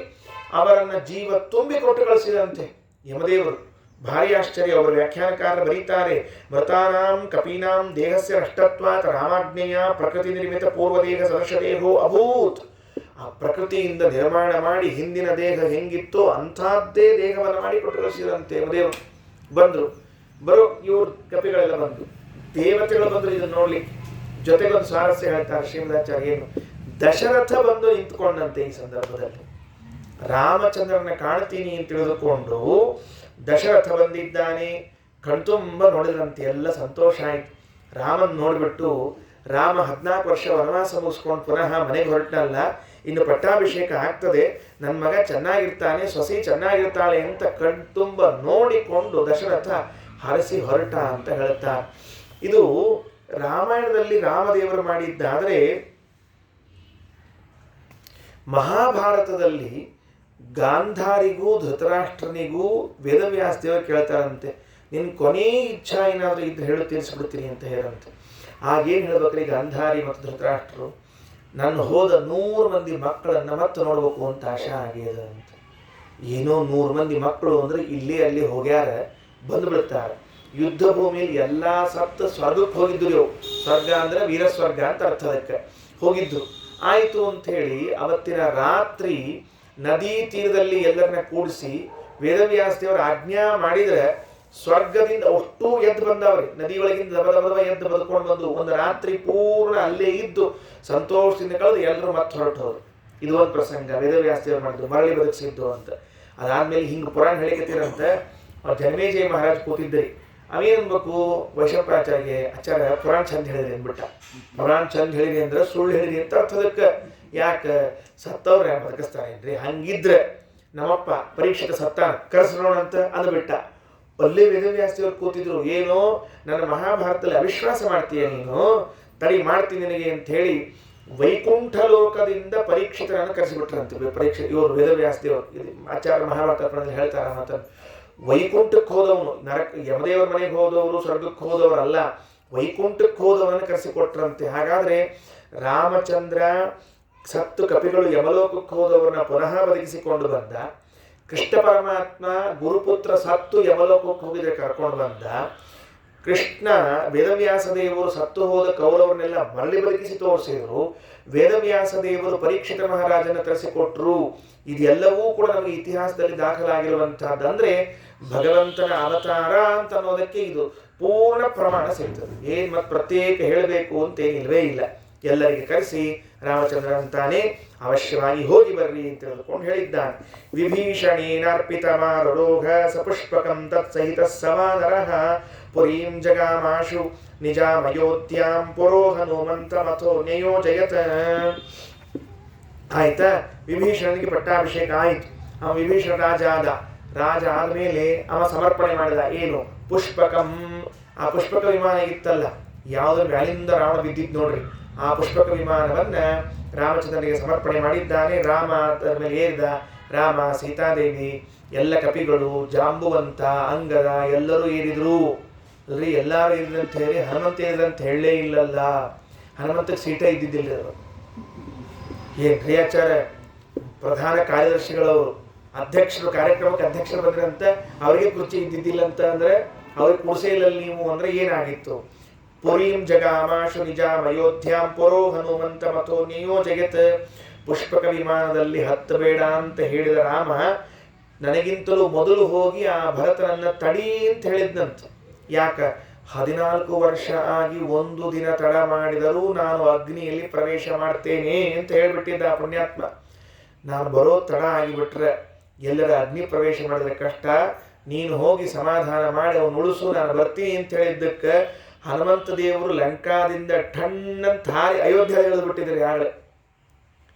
ಅವರನ್ನ ಜೀವ ತುಂಬಿಕೊಟ್ಟು ಕಳಿಸಿದಂತೆ ಯಮದೇವರು. ಭಾರಿ ಆಶ್ಚರ್ಯ. ಅವರ ವ್ಯಾಖ್ಯಾನಕಾರ ಬರೀತಾರೆ, ಮೃತಾನಾಂ ಕಪೀನಾಂ ದೇಹಸ್ಯ ನಷ್ಟತ್ವಾತ್ ರಾಮಾಜ್ಞೆಯ ಪ್ರಕೃತಿ ನಿರ್ಮಿತ ಪೂರ್ವದೇಹ ಸದೃಶದೇಹೋ ಅಭೂತ್. ಆ ಪ್ರಕೃತಿಯಿಂದ ನಿರ್ಮಾಣ ಮಾಡಿ ಹಿಂದಿನ ದೇಹ ಹೆಂಗಿತ್ತೋ ಅಂಥದ್ದೇ ದೇಹವನ್ನು ಮಾಡಿ ಕೊಟ್ಟು ಕಳಿಸಿದಂತೆ ಯಮದೇವರು. ಬರೋ ಇವ್ರ ಕಪಿಗಳೆಲ್ಲ ಬಂದು, ದೇವತೆಗಳು ಬಂದರು ಇದನ್ನು ನೋಡ್ಲಿಕ್ಕೆ. ಜೊತೆಗೊಂದು ಸ್ವಾರಸ್ಯ ಹೇಳ್ತಾರೆ ಶ್ರೀಮದಾಚಾರ್ಯ, ಏನು ದಶರಥ ಬಂದು ನಿಂತ್ಕೊಂಡಂತೆ ಈ ಸಂದರ್ಭದಲ್ಲಿ. ರಾಮಚಂದ್ರನ ಕಾಣ್ತೀನಿ ಅಂತ ತಿಳಿದುಕೊಂಡು ದಶರಥ ಬಂದಿದ್ದಾನೆ. ಕಣ್ತುಂಬ ನೋಡಿದ್ರಂತೆ, ಎಲ್ಲ ಸಂತೋಷ ಆಯ್ತು. ರಾಮನ್ ನೋಡ್ಬಿಟ್ಟು, ರಾಮ 14 ವರ್ಷ ವನವಾಸ ಮುಗಿಸ್ಕೊಂಡು ಪುನಃ ಮನೆಗೆ ಹೊರಟನಲ್ಲ, ಇನ್ನು ಪಟ್ಟಾಭಿಷೇಕ ಆಗ್ತದೆ, ನನ್ನ ಮಗ ಚೆನ್ನಾಗಿರ್ತಾನೆ, ಸೊಸೆ ಚೆನ್ನಾಗಿರ್ತಾಳೆ ಅಂತ ಕಣ್ತುಂಬ ನೋಡಿಕೊಂಡು ದಶರಥ ಹರಸಿ ಹೊರಟ ಅಂತ ಹೇಳ್ತಾರೆ. ಇದು ರಾಮಾಯಣದಲ್ಲಿ ರಾಮದೇವರು ಮಾಡಿದ್ದಾದರೆ, ಮಹಾಭಾರತದಲ್ಲಿ ಗಾಂಧಾರಿಗೂ ಧೃತರಾಷ್ಟ್ರನಿಗೂ ವೇದವ್ಯಾಸ ದೇವರು ಕೇಳ್ತಾರಂತೆ, ನಿನ್ನ ಕೊನೆ ಇಚ್ಛಾ ಏನಾದರೂ ಇದ್ರೆ ಹೇಳು, ತೀರಿಸ್ಬಿಡ್ತೀನಿ ಅಂತ ಹೇಳಂತೆ. ಆಗೇನು ಹೇಳ್ಬೇಕ್ರಿ ಗಾಂಧಾರಿ ಮತ್ತು ಧೃತರಾಷ್ಟ್ರರು, ನನ್ನ ಹೋದ 100 ಮಂದಿ ಮಕ್ಕಳನ್ನು ಮತ್ತೆ ನೋಡ್ಬೇಕು ಅಂತ ಆಶೆ ಆಗ್ಯದ ಅಂತ. ಏನೋ 100 ಮಂದಿ ಮಕ್ಕಳು ಅಂದ್ರೆ ಇಲ್ಲಿ ಅಲ್ಲಿ ಹೋಗ್ಯಾರ, ಬಂದ್ಬಿಡ್ತಾರೆ. ಯುದ್ಧ ಭೂಮಿಯಲ್ಲಿ ಎಲ್ಲ ಸತ್ತು ಸ್ವರ್ಗಕ್ಕೆ ಹೋಗಿದ್ರು. ಸ್ವರ್ಗ ಅಂದ್ರೆ ವೀರಸ್ವರ್ಗ ಅಂತ ಅರ್ಥ, ಅದಕ್ಕೆ ಹೋಗಿದ್ರು. ಆಯಿತು ಅಂಥೇಳಿ ಅವತ್ತಿನ ರಾತ್ರಿ ನದಿ ತೀರದಲ್ಲಿ ಎಲ್ಲರನ್ನ ಕೂಡಿಸಿ ವೇದವ್ಯಾಸ ದೇವರ ಆಜ್ಞಾ ಮಾಡಿದರೆ ಸ್ವರ್ಗದಿಂದ ಅಷ್ಟು ಎದ್ದು ಬಂದವ್ರಿ. ನದಿ ಒಳಗಿಂದ ದಬ ಎದ್ದು ಬದುಕೊಂಡು ಬಂದು ಒಂದು ರಾತ್ರಿ ಪೂರ್ಣ ಅಲ್ಲೇ ಇದ್ದು ಸಂತೋಷದಿಂದ ಕಳೆದು ಎಲ್ಲರೂ ಮತ್ತೆ ಹೊರಟೋರು. ಇದು ಒಂದು ಪ್ರಸಂಗ ವೇದವ್ಯಾಸ ದೇವರು ಮಾಡಿದ್ರು, ಮರಳಿ ಬದುಕಿಸಿದ್ದು ಅಂತ. ಅದಾದ್ಮೇಲೆ ಹಿಂಗೆ ಪುರಾಣ ಹೇಳಿಕತ್ತೀರಂತೆ. ಅವ್ರು ಜನಮೇಜಯ ಮಹಾರಾಜ್ ಕೂತಿದ್ರಿ, ಅವೇನ್ಬೇಕು ವೈಶಂಪಾಚಾರ್ಯ ಆಚಾರ್ಯ ಪುರಾಣ ಚಂದ ಹೇಳಿದ್ರಿ ಅಂದ್ಬಿಟ್ಟ. ಪುರಾಣ ಚಂದ ಹೇಳಿರಿ ಅಂದ್ರೆ ಸುಳ್ಳು ಹೇಳಿರಿ ಅಂತ ಅರ್ಥದಕ್ಕೆ. ಯಾಕೆ ಸತ್ತವ್ರ ಬದುಕಿಸ್ತಾರೇನ್ರಿ? ಹಂಗಿದ್ರೆ ನಮ್ಮಪ್ಪ ಪರೀಕ್ಷಿತ ಸತ್ತಾನ, ಕರೆಸೋಣ ಅಂತ ಅಂದ್ಬಿಟ್ಟ. ಅಲ್ಲೇ ವೇದವ್ಯಾಸದೇವ್ರು ಕೂತಿದ್ರು, ಏನೋ ನನ್ನ ಮಹಾಭಾರತದಲ್ಲಿ ಅವಿಶ್ವಾಸ ಮಾಡ್ತೀಯ ನೀನು, ತಡಿ ಮಾಡ್ತೀನಿ ನಿನಗೆ ಅಂತ ಹೇಳಿ ವೈಕುಂಠ ಲೋಕದಿಂದ ಪರೀಕ್ಷಿತರನ್ನು ಕರೆಸಿಬಿಟ್ರಂತೆ. ಇವರು ವೇದವ್ಯಾಸದೇವರು ಆಚಾರ್ಯ ಮಹಾಭಾರತ ಹೇಳ್ತಾರ ಮಾತ. ವೈಕುಂಠಕ್ಕೆ ಹೋದವನು, ಯಮದೇವರ ಮನೆಗೆ ಹೋದವರು ಸ್ವರ್ಗಕ್ಕೆ ಹೋದವರಲ್ಲ, ವೈಕುಂಠಕ್ಕೆ ಹೋದವರನ್ನು ಕರೆಸಿಕೊಟ್ರಂತೆ. ಹಾಗಾದ್ರೆ ರಾಮಚಂದ್ರ ಸತ್ತು ಕಪಿಗಳು ಯಮಲೋಕಕ್ಕೆ ಹೋದವರನ್ನ ಪುನಃ ಬದುಕಿಸಿಕೊಂಡು ಬಂದ. ಕೃಷ್ಣ ಪರಮಾತ್ಮ ಗುರುಪುತ್ರ ಸತ್ತು ಯಮಲೋಕಕ್ಕೆ ಹೋಗಿದ್ರೆ ಕರ್ಕೊಂಡು ಬಂದ. ಕೃಷ್ಣ ವೇದವ್ಯಾಸ ದೇವರು ಸತ್ತು ಹೋದ ಕೌರವರನ್ನೆಲ್ಲ ಮರಳಿ ಬದುಕಿಸಿ ತೋರಿಸಿದ್ರು. ವೇದವ್ಯಾಸ ದೇವರು ಪರೀಕ್ಷಿತ ಮಹಾರಾಜನ ತರಿಸಿಕೊಟ್ರು. ಇದೆಲ್ಲವೂ ಕೂಡ ನಮಗೆ ಇತಿಹಾಸದಲ್ಲಿ ದಾಖಲಾಗಿರುವಂತಹದ್ದಂದ್ರೆ ಭಗವಂತನ ಅವತಾರ ಅಂತ ಅನ್ನೋದಕ್ಕೆ ಇದು ಪೂರ್ಣ ಪ್ರಮಾಣ ಸಿಗ್ತದೆ. ಏನ್ ಮತ್ತೆ ಪ್ರತ್ಯೇಕ ಹೇಳಬೇಕು ಅಂತ ಏನಿಲ್ವೇ ಇಲ್ಲ. ಎಲ್ಲರಿಗೆ ಕರೆಸಿ ರಾಮಚಂದ್ರ ಅಂತಾನೆ ಅವಶ್ಯವಾಗಿ ಹೋಗಿ ಬರ್ರಿ ಅಂತ ಹೇಳ್ಕೊಂಡು ಹೇಳಿದ್ದಾನೆ. ವಿಭೀಷಣೇನಾರ್ಪಿತ ಮಾರುರೋಹ ಸಪುಷ್ಪಕಂ ತತ್ಸಹಿತ ಸವಾನರಃ ಪುರೀಂ ಜಗಾಮಾಶು ನಿಜಾಮಯೋಧ್ಯಾಂ ಪುರೋ ಹನುಮಂತ ಮಥೋ ನಿಯೋಜಯತ. ಆಯ್ತಾ, ವಿಭೀಷಣನಿಗೆ ಪಟ್ಟಾಭಿಷೇಕ ಆಯಿತು. ಅವ ವಿಭೀಷಣ ರಾಜ ಆದ್ಮೇಲೆ ಅವ ಸಮರ್ಪಣೆ ಮಾಡಿದ. ಏನು? ಪುಷ್ಪಕಂ. ಆ ಪುಷ್ಪಕ ವಿಮಾನ ಇತ್ತಲ್ಲ, ಯಾವುದೋ ಮ್ಯಾಲಿಂದ ರಾವಣ ಬಿದ್ದಿದ್ದು ನೋಡ್ರಿ, ಆ ಪುಷ್ಪಕ ವಿಮಾನವನ್ನ ರಾಮಚಂದ್ರನಿಗೆ ಸಮರ್ಪಣೆ ಮಾಡಿದ್ದಾನೆ. ರಾಮ ಅದರ ಮೇಲೆ ಏರಿದ. ರಾಮ, ಸೀತಾದೇವಿ, ಎಲ್ಲ ಕಪಿಗಳು, ಜಾಂಬುವಂತ, ಅಂಗದ ಎಲ್ಲರೂ ಏರಿದ್ರು ಅಲ್ರಿ. ಎಲ್ಲರೂ ಏರಿದಂತ ಹೇಳಿ ಹನುಮಂತ ಏರಿದಂತ ಹೇಳಲೇ ಇಲ್ಲಲ್ಲ. ಹನುಮಂತಕ್ಕೆ ಸೀಟ ಇದ್ದಿದ್ದಿಲ್ಲ. ಏನ್ರಿ ಆಚಾರ್ಯ ಪ್ರಧಾನ ಕಾರ್ಯದರ್ಶಿಗಳವರು, ಅಧ್ಯಕ್ಷರು, ಕಾರ್ಯಕ್ರಮಕ್ಕೆ ಅಧ್ಯಕ್ಷರು ಬಂದ್ರಂತ ಅವರಿಗೆ ಕುರ್ಚಿ ಇದ್ದಿದ್ದಿಲ್ಲ ಅಂತ ಅಂದ್ರೆ ಅವ್ರಿಗೆ ಕುರ್ಸೆ ಇಲ್ಲ ನೀವು ಅಂದ್ರೆ ಏನಾಗಿತ್ತು? ಪುರೀಂ ಜಗಾಮಾಶು ನಿಜಾಂ ಅಯೋಧ್ಯಾಂ ಪುರೋ ಹನುಮಂತ ಮಥೋ ನಿಯೋಜಯತ್. ಪುಷ್ಪಕ ವಿಮಾನದಲ್ಲಿ ಹತ್ತಬೇಡ ಅಂತ ಹೇಳಿದ ರಾಮ ನನಗಿಂತಲೂ ಮೊದಲು ಹೋಗಿ ಆ ಭರತನನ್ನ ತಡಿ ಅಂತ ಹೇಳಿದ್ನಂತ. ಯಾಕ? 14 ವರ್ಷ ಆಗಿ ಒಂದು ದಿನ ತಡ ಮಾಡಿದರೂ ನಾನು ಅಗ್ನಿಯಲ್ಲಿ ಪ್ರವೇಶ ಮಾಡ್ತೇನೆ ಅಂತ ಹೇಳ್ಬಿಟ್ಟಿದ್ದ ಆ ಪುಣ್ಯಾತ್ಮ. ನಾನು ಬರೋ ತಡ ಆಗಿಬಿಟ್ರೆ ಎಲ್ಲರ ಅಗ್ನಿ ಪ್ರವೇಶ ಮಾಡಿದ್ರೆ ಕಷ್ಟ, ನೀನು ಹೋಗಿ ಸಮಾಧಾನ ಮಾಡಿ ಅವನು ಉಳಿಸು, ನಾನು ಬರ್ತೀನಿ ಅಂತ ಹೇಳಿದ್ದಕ್ಕೆ ಹನುಮಂತ ದೇವರು ಲಂಕಾದಿಂದ ಠಣ್ಣಂತ ಹಾರಿ ಅಯೋಧ್ಯೆ ಬಿಟ್ಟಿದ್ದಾರೆ. ಯಾರು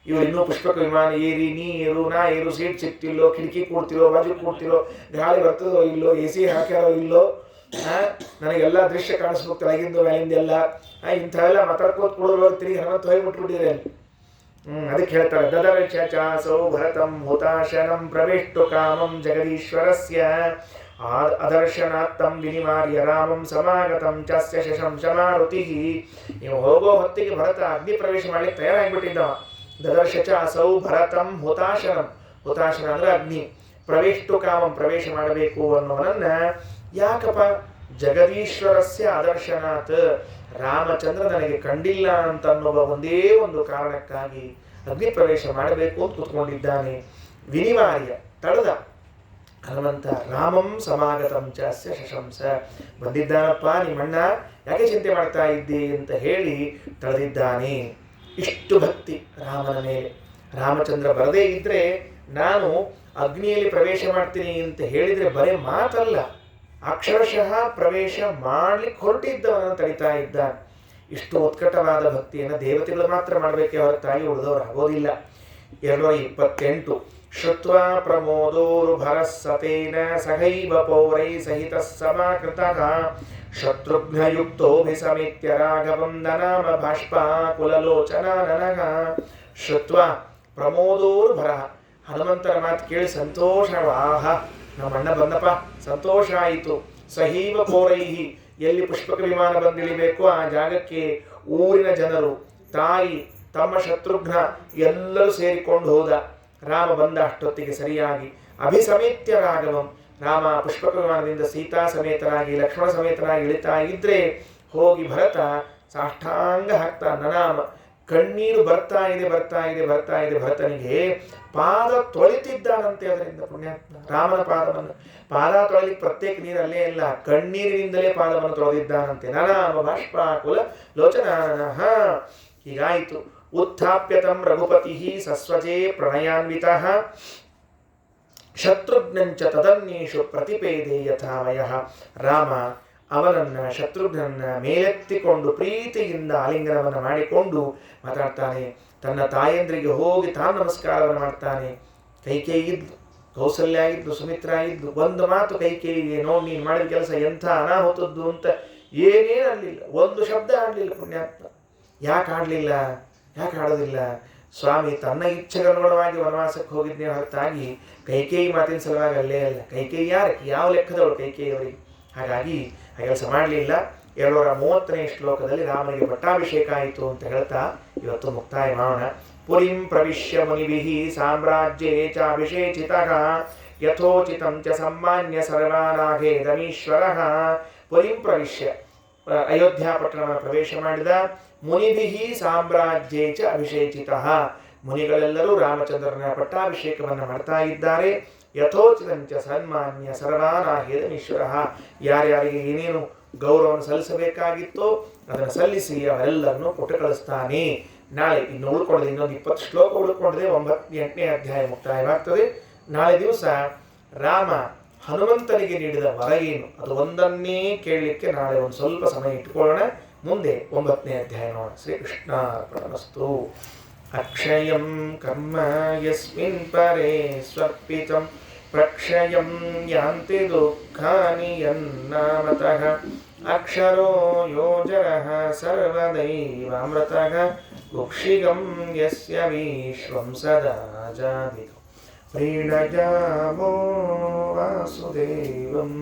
ಇವರು ಇನ್ನೂ ಪುಷ್ಪಕ ವಿಮಾನ ಏರಿ ನೀರು ನಾ ಏರು, ಸೀಟ್ ಸಿಕ್ತಿಲ್ಲೋ, ಕಿಟಕಿ ಕೂಡ್ತಿರೋ, ಬಾಜು ಕೂಡ್ತಿರೋ, ಗಾಳಿ ಬರ್ತದೋ ಇಲ್ಲೋ, ಎ ಸಿ ಹಾಕ್ಯಾರೋ ಇಲ್ಲೋ, ನನಗೆಲ್ಲ ದೃಶ್ಯ ಕಾಣಿಸ್ಬೇಕು ತೆಳಗಿಂದು ಮೇಲಿಂದೆಲ್ಲ, ಇಂಥವೆಲ್ಲ ಮಾತಾಡ್ಕೋತ ಕೊಡೋರು ತಿರುಗಿ ಹನುಮಂತ ಹೋಗಿಬಿಟ್ಬಿಟ್ಟಿದ್ದಾರೆ ಅಲ್ಲಿ. ಅದಕ್ಕೆ ಹೇಳ್ತಾರೆ, ದದರ್ಶಚಾಸೌ ಭರತಂ ಹುತಾಶನಂ ಪ್ರವಿಷ್ಟು ಕಾಮಂ ಜಗದೀಶ್ವರಸ್ಯ ಅದರ್ಶನಾತ್ತಂ ವಿನಿಮಾರ್ಯ ರಾಮಂ ಸಮಾಗತಂ ಚಾಸ್ಯ ಶಶಂಶಮಾರುತಿ. ನೀವು ಹೋಗೋ ಹೊತ್ತಿಗೆ ಭರತ ಅಗ್ನಿ ಪ್ರವೇಶ ಮಾಡಲಿಕ್ಕೆ ತಯಾರಾಗಿಬಿಟ್ಟಿದ್ದವ. ದದರ್ಶಚಾಸೌ ಭರತಂ ಹುತಾಶನಂ, ಹುತಾಶನ ಅಂದ್ರೆ ಅಗ್ನಿ, ಪ್ರವಿಷ್ಟು ಕಾಮಂ ಪ್ರವೇಶ ಮಾಡಬೇಕು ಅನ್ನೋನನ್ನ ಯಾಕಪ್ಪ? ಜಗದೀಶ್ವರಸ್ಯ ಅದರ್ಶನಾತ್, ರಾಮಚಂದ್ರ ನನಗೆ ಕಂಡಿಲ್ಲ ಅಂತ ಅನ್ನುವ ಒಂದೇ ಒಂದು ಕಾರಣಕ್ಕಾಗಿ ಅಗ್ನಿ ಪ್ರವೇಶ ಮಾಡಬೇಕು ಅಂತ ಕೂತ್ಕೊಂಡಿದ್ದಾನೆ. ವಿನಿವಾರ್ಯ ತಡೆದ ಹನುಮಂತ, ರಾಮಂ ಸಮಾಗತಂ ಚಾಸ್ಯ ಶಶಂಸ, ಬಂದಿದ್ದಾನಪ್ಪ ನಿಮ್ಮಣ್ಣ, ಯಾಕೆ ಚಿಂತೆ ಮಾಡ್ತಾ ಇದ್ದಿ ಅಂತ ಹೇಳಿ ತಡೆದಿದ್ದಾನೆ. ಇಷ್ಟು ಭಕ್ತಿ ರಾಮನ ಮೇಲೆ. ರಾಮಚಂದ್ರ ಬರದೇ ಇದ್ರೆ ನಾನು ಅಗ್ನಿಯಲ್ಲಿ ಪ್ರವೇಶ ಮಾಡ್ತೀನಿ ಅಂತ ಹೇಳಿದ್ರೆ ಬರೇ ಮಾತಲ್ಲ, ಅಕ್ಷರಶಃ ಪ್ರವೇಶ ಮಾಡ್ಲಿಕ್ಕೆ ಹೊರಟಿದ್ದವನನ್ನು ತಡಿತಾ ಇದ್ದಾನೆ. ಇಷ್ಟು ಉತ್ಕಟವಾದ ಭಕ್ತಿಯನ್ನು ದೇವತೆಗಳು ಮಾತ್ರ ಮಾಡಬೇಕೇ ಹೊರತಾಗಿ ಉಳಿದವರು ಆಗೋದಿಲ್ಲ. 228 ಶ್ರುತ್ವಾ ಪ್ರಮೋದೋರು ಭರಸ್ಸತೇನ ಸಹೈವ ಪೌರೈ ಸಹಿತ ಸಮಾಕೃತಃ ಶತ್ರುಘ್ನಯುಕ್ತೋಭಿಸಮೇತ್ಯ ರಾಘವಂ ನನಾಮ ಬಾಷ್ಪಾಕುಲಲೋಚನಾನನಃ. ಶ್ರುತ್ವಾ ಪ್ರಮೋದೋರು ಭರಃ, ಹನುಮಂತನ ಮಾತು ಕೇಳಿ ಸಂತೋಷ, ಆಹ ನಮ್ಮಣ್ಣ ಬಂದಪ್ಪ, ಸಂತೋಷ ಆಯಿತು. ಸಹೀವ ಪೌರೈಹಿ, ಎಲ್ಲಿ ಪುಷ್ಪಕ ವಿಮಾನ ಬಂದಿಳಿಬೇಕು ಆ ಜಾಗಕ್ಕೆ ಊರಿನ ಜನರು, ತಾಯಿ, ತಮ್ಮ ಶತ್ರುಘ್ನ ಎಲ್ಲರೂ ಸೇರಿಕೊಂಡು ಹೋದ. ರಾಮ ಬಂದ ಅಷ್ಟೊತ್ತಿಗೆ ಸರಿಯಾಗಿ. ಅಭಿಸಮೇತ್ಯ ರಾಘವಂ, ರಾಮ ಪುಷ್ಪಕ ವಿಮಾನದಿಂದ ಸೀತಾ ಸಮೇತನಾಗಿ ಲಕ್ಷ್ಮಣ ಸಮೇತನಾಗಿ ಇಳಿತಾ ಇದ್ರೆ ಹೋಗಿ ಭರತ ಸಾಷ್ಟಾಂಗ ಹಾಕ್ತಾ ನನಾಮ, ಕಣ್ಣೀರು ಬರ್ತಾ ಇದೆ ಭರತನಿಗೆ. ಪಾದ ತೊಳಿತಿದ್ದಾನಂತೆ ಅದರಿಂದ ಪುಣ್ಯಾತ್ಮ. ರಾಮನ ಪಾದ ತೊಳಿಲಿಕ್ಕೆ ಪ್ರತ್ಯೇಕ ನೀರಲ್ಲೇ ಇಲ್ಲ, ಕಣ್ಣೀರಿನಿಂದಲೇ ಪಾದವನ್ನು ತೊಳೆದಿದ್ದಾನಂತೆ. ನನಾಮ ಬಾಷ್ಪಾಕುಲ ಲೋಚನಾನನಃ. ಹೀಗಾಯಿತು. ಉತ್ಥಾಪ್ಯತಂ ರಘುಪತಿ ಸಸ್ವಜೇ ಪ್ರಣಯಾನ್ವಿತಃ ಶತ್ರುಘ್ನಂಚ ತದನ್ಯೇಷು ಪ್ರತಿಪೇದೆ ಯಥಾಮಯಃ. ರಾಮ ಅವನನ್ನ ಶತ್ರುಘ್ನನ್ನ ಮೇಲೆತ್ತಿಕೊಂಡು ಪ್ರೀತಿಯಿಂದ ಆಲಿಂಗನವನ್ನು ಮಾಡಿಕೊಂಡು ಮಾತಾಡ್ತಾನೆ. ತನ್ನ ತಾಯಂದ್ರಿಗೆ ಹೋಗಿ ತಾನು ನಮಸ್ಕಾರವನ್ನು ಮಾಡ್ತಾನೆ. ಕೈಕೇಯಿ ಇದ್ಲು, ಕೌಸಲ್ಯ ಇದ್ಲು, ಸುಮಿತ್ರ ಇದ್ಲು. ಒಂದು ಮಾತು ಕೈಕೇಯಿಗೆ, ನೋಡಿ ನೀನು ಮಾಡಿದ ಕೆಲಸ ಎಂಥ ಅನಾಹುತದ್ದು ಅಂತ ಏನೇನು ಆಡಲಿಲ್ಲ, ಒಂದು ಶಬ್ದ ಆಡಲಿಲ್ಲ ಪುಣ್ಯಾತ್ಮ. ಯಾಕೆ ಆಡಲಿಲ್ಲ, ಯಾಕೆ ಆಡೋದಿಲ್ಲ? ಸ್ವಾಮಿ ತನ್ನ ಇಚ್ಛೆಗನುಗುಣವಾಗಿ ವನವಾಸಕ್ಕೆ ಹೋಗಿದ್ನೇ ಹೊರತಾಗಿ ಕೈಕೇಯಿ ಮಾತಿನ ಸಲುವಾಗಿ ಅಲ್ಲೇ ಅಲ್ಲ. ಕೈಕೇಯಿ ಯಾರಕ್ಕೆ, ಯಾವ ಲೆಕ್ಕದವಳು ಕೈಕೇಯಿಯವರಿಗೆ? ಹಾಗಾಗಿ ಆ ಕೆಲಸ ಮಾಡಲಿಲ್ಲ. 230ನೇ ಶ್ಲೋಕದಲ್ಲಿ ರಾಮನಿಗೆ ಪಟ್ಟಾಭಿಷೇಕ ಆಯಿತು ಅಂತ ಹೇಳ್ತಾ ಇವತ್ತು ಮುಕ್ತಾಯ ಮಾಡೋಣ. ಪುರಿಂ ಪ್ರವಿಶ್ಯ ಮುನಿಭಿಃ ಸಾಮ್ರಾಜ್ಯೇ ಚಾಭಿಷೇಚಿತಃ ಯಥೋಚಿತಂ ಚ ಸಮ್ಮಾನ್ಯ ಸರ್ವಾನಾಘೇದಮೀಶ್ವರಃ. ಪುರಿಂ ಪ್ರವಿಶ್ಯ, ಅಯೋಧ್ಯ ಪಟ್ಟಣವನ್ನು ಪ್ರವೇಶ ಮಾಡಿದ. ಮುನಿಭಿಃ ಸಾಮ್ರಾಜ್ಯೇ ಚ ಅಭಿಷೇಚಿತಃ, ಮುನಿಗಳೆಲ್ಲರೂ ರಾಮಚಂದ್ರನ ಪಟ್ಟಾಭಿಷೇಕವನ್ನು ಮಾಡ್ತಾ ಇದ್ದಾರೆ. ಯಥೋಚಿತಂಚ ಸನ್ಮಾನ್ಯ ಸರ್ವಾನಾಹೇದಮೀಶ್ವರಃ, ಯಾರ್ಯಾರಿಗೆ ಏನೇನು ಗೌರವವನ್ನು ಸಲ್ಲಿಸಬೇಕಾಗಿತ್ತೋ ಅದನ್ನು ಸಲ್ಲಿಸಿ ಅವರೆಲ್ಲರನ್ನು ಕೊಟ್ಟು ಕಳಿಸ್ತಾನೆ. ನಾಳೆ ಇನ್ನು ಉಳ್ಕೊಂಡಿದೆ, ಇನ್ನೊಂದು 20 ಶ್ಲೋಕ ಉಳ್ಕೊಂಡಿದೆ. 8ನೇ ಅಧ್ಯಾಯ ಮುಕ್ತಾಯವಾಗ್ತದೆ. ನಾಳೆ ದಿವಸ ರಾಮ ಹನುಮಂತನಿಗೆ ನೀಡಿದ ವರ ಏನು, ಅದು ಒಂದನ್ನೇ ಕೇಳಲಿಕ್ಕೆ ನಾಳೆ ಒಂದು ಸ್ವಲ್ಪ ಸಮಯ ಇಟ್ಟುಕೊಳ್ಳೋಣ. ಮುಂದೆ 9ನೇ ಅಧ್ಯಾಯ ನೋಡೋಣ. ಶ್ರೀಕೃಷ್ಣಾರ್ಪಣಮಸ್ತು. ಅಕ್ಷಯಂ ಕರ್ಮ ಯಸ್ಮಿನ್ ಪರೇ ಸ್ವರ್ಪಿತಂ ಪ್ರಕ್ಷಯಂ ಯಾಂತಿ ದುಃಖಾನಿ ಯನ್ನಾಮತಃ ಅಕ್ಷರೋ ಯೋಜನಃ ಸರ್ವದೈವಾಮೃತಃ ಕುಕ್ಷಿಗಂ ಯಸ್ಯ ವಿಶ್ವಂ ಸದಾ ಜಾಮಿತೋ ಪ್ರೀಣಯಾಮೋ ವಾಸುದೇವಂ.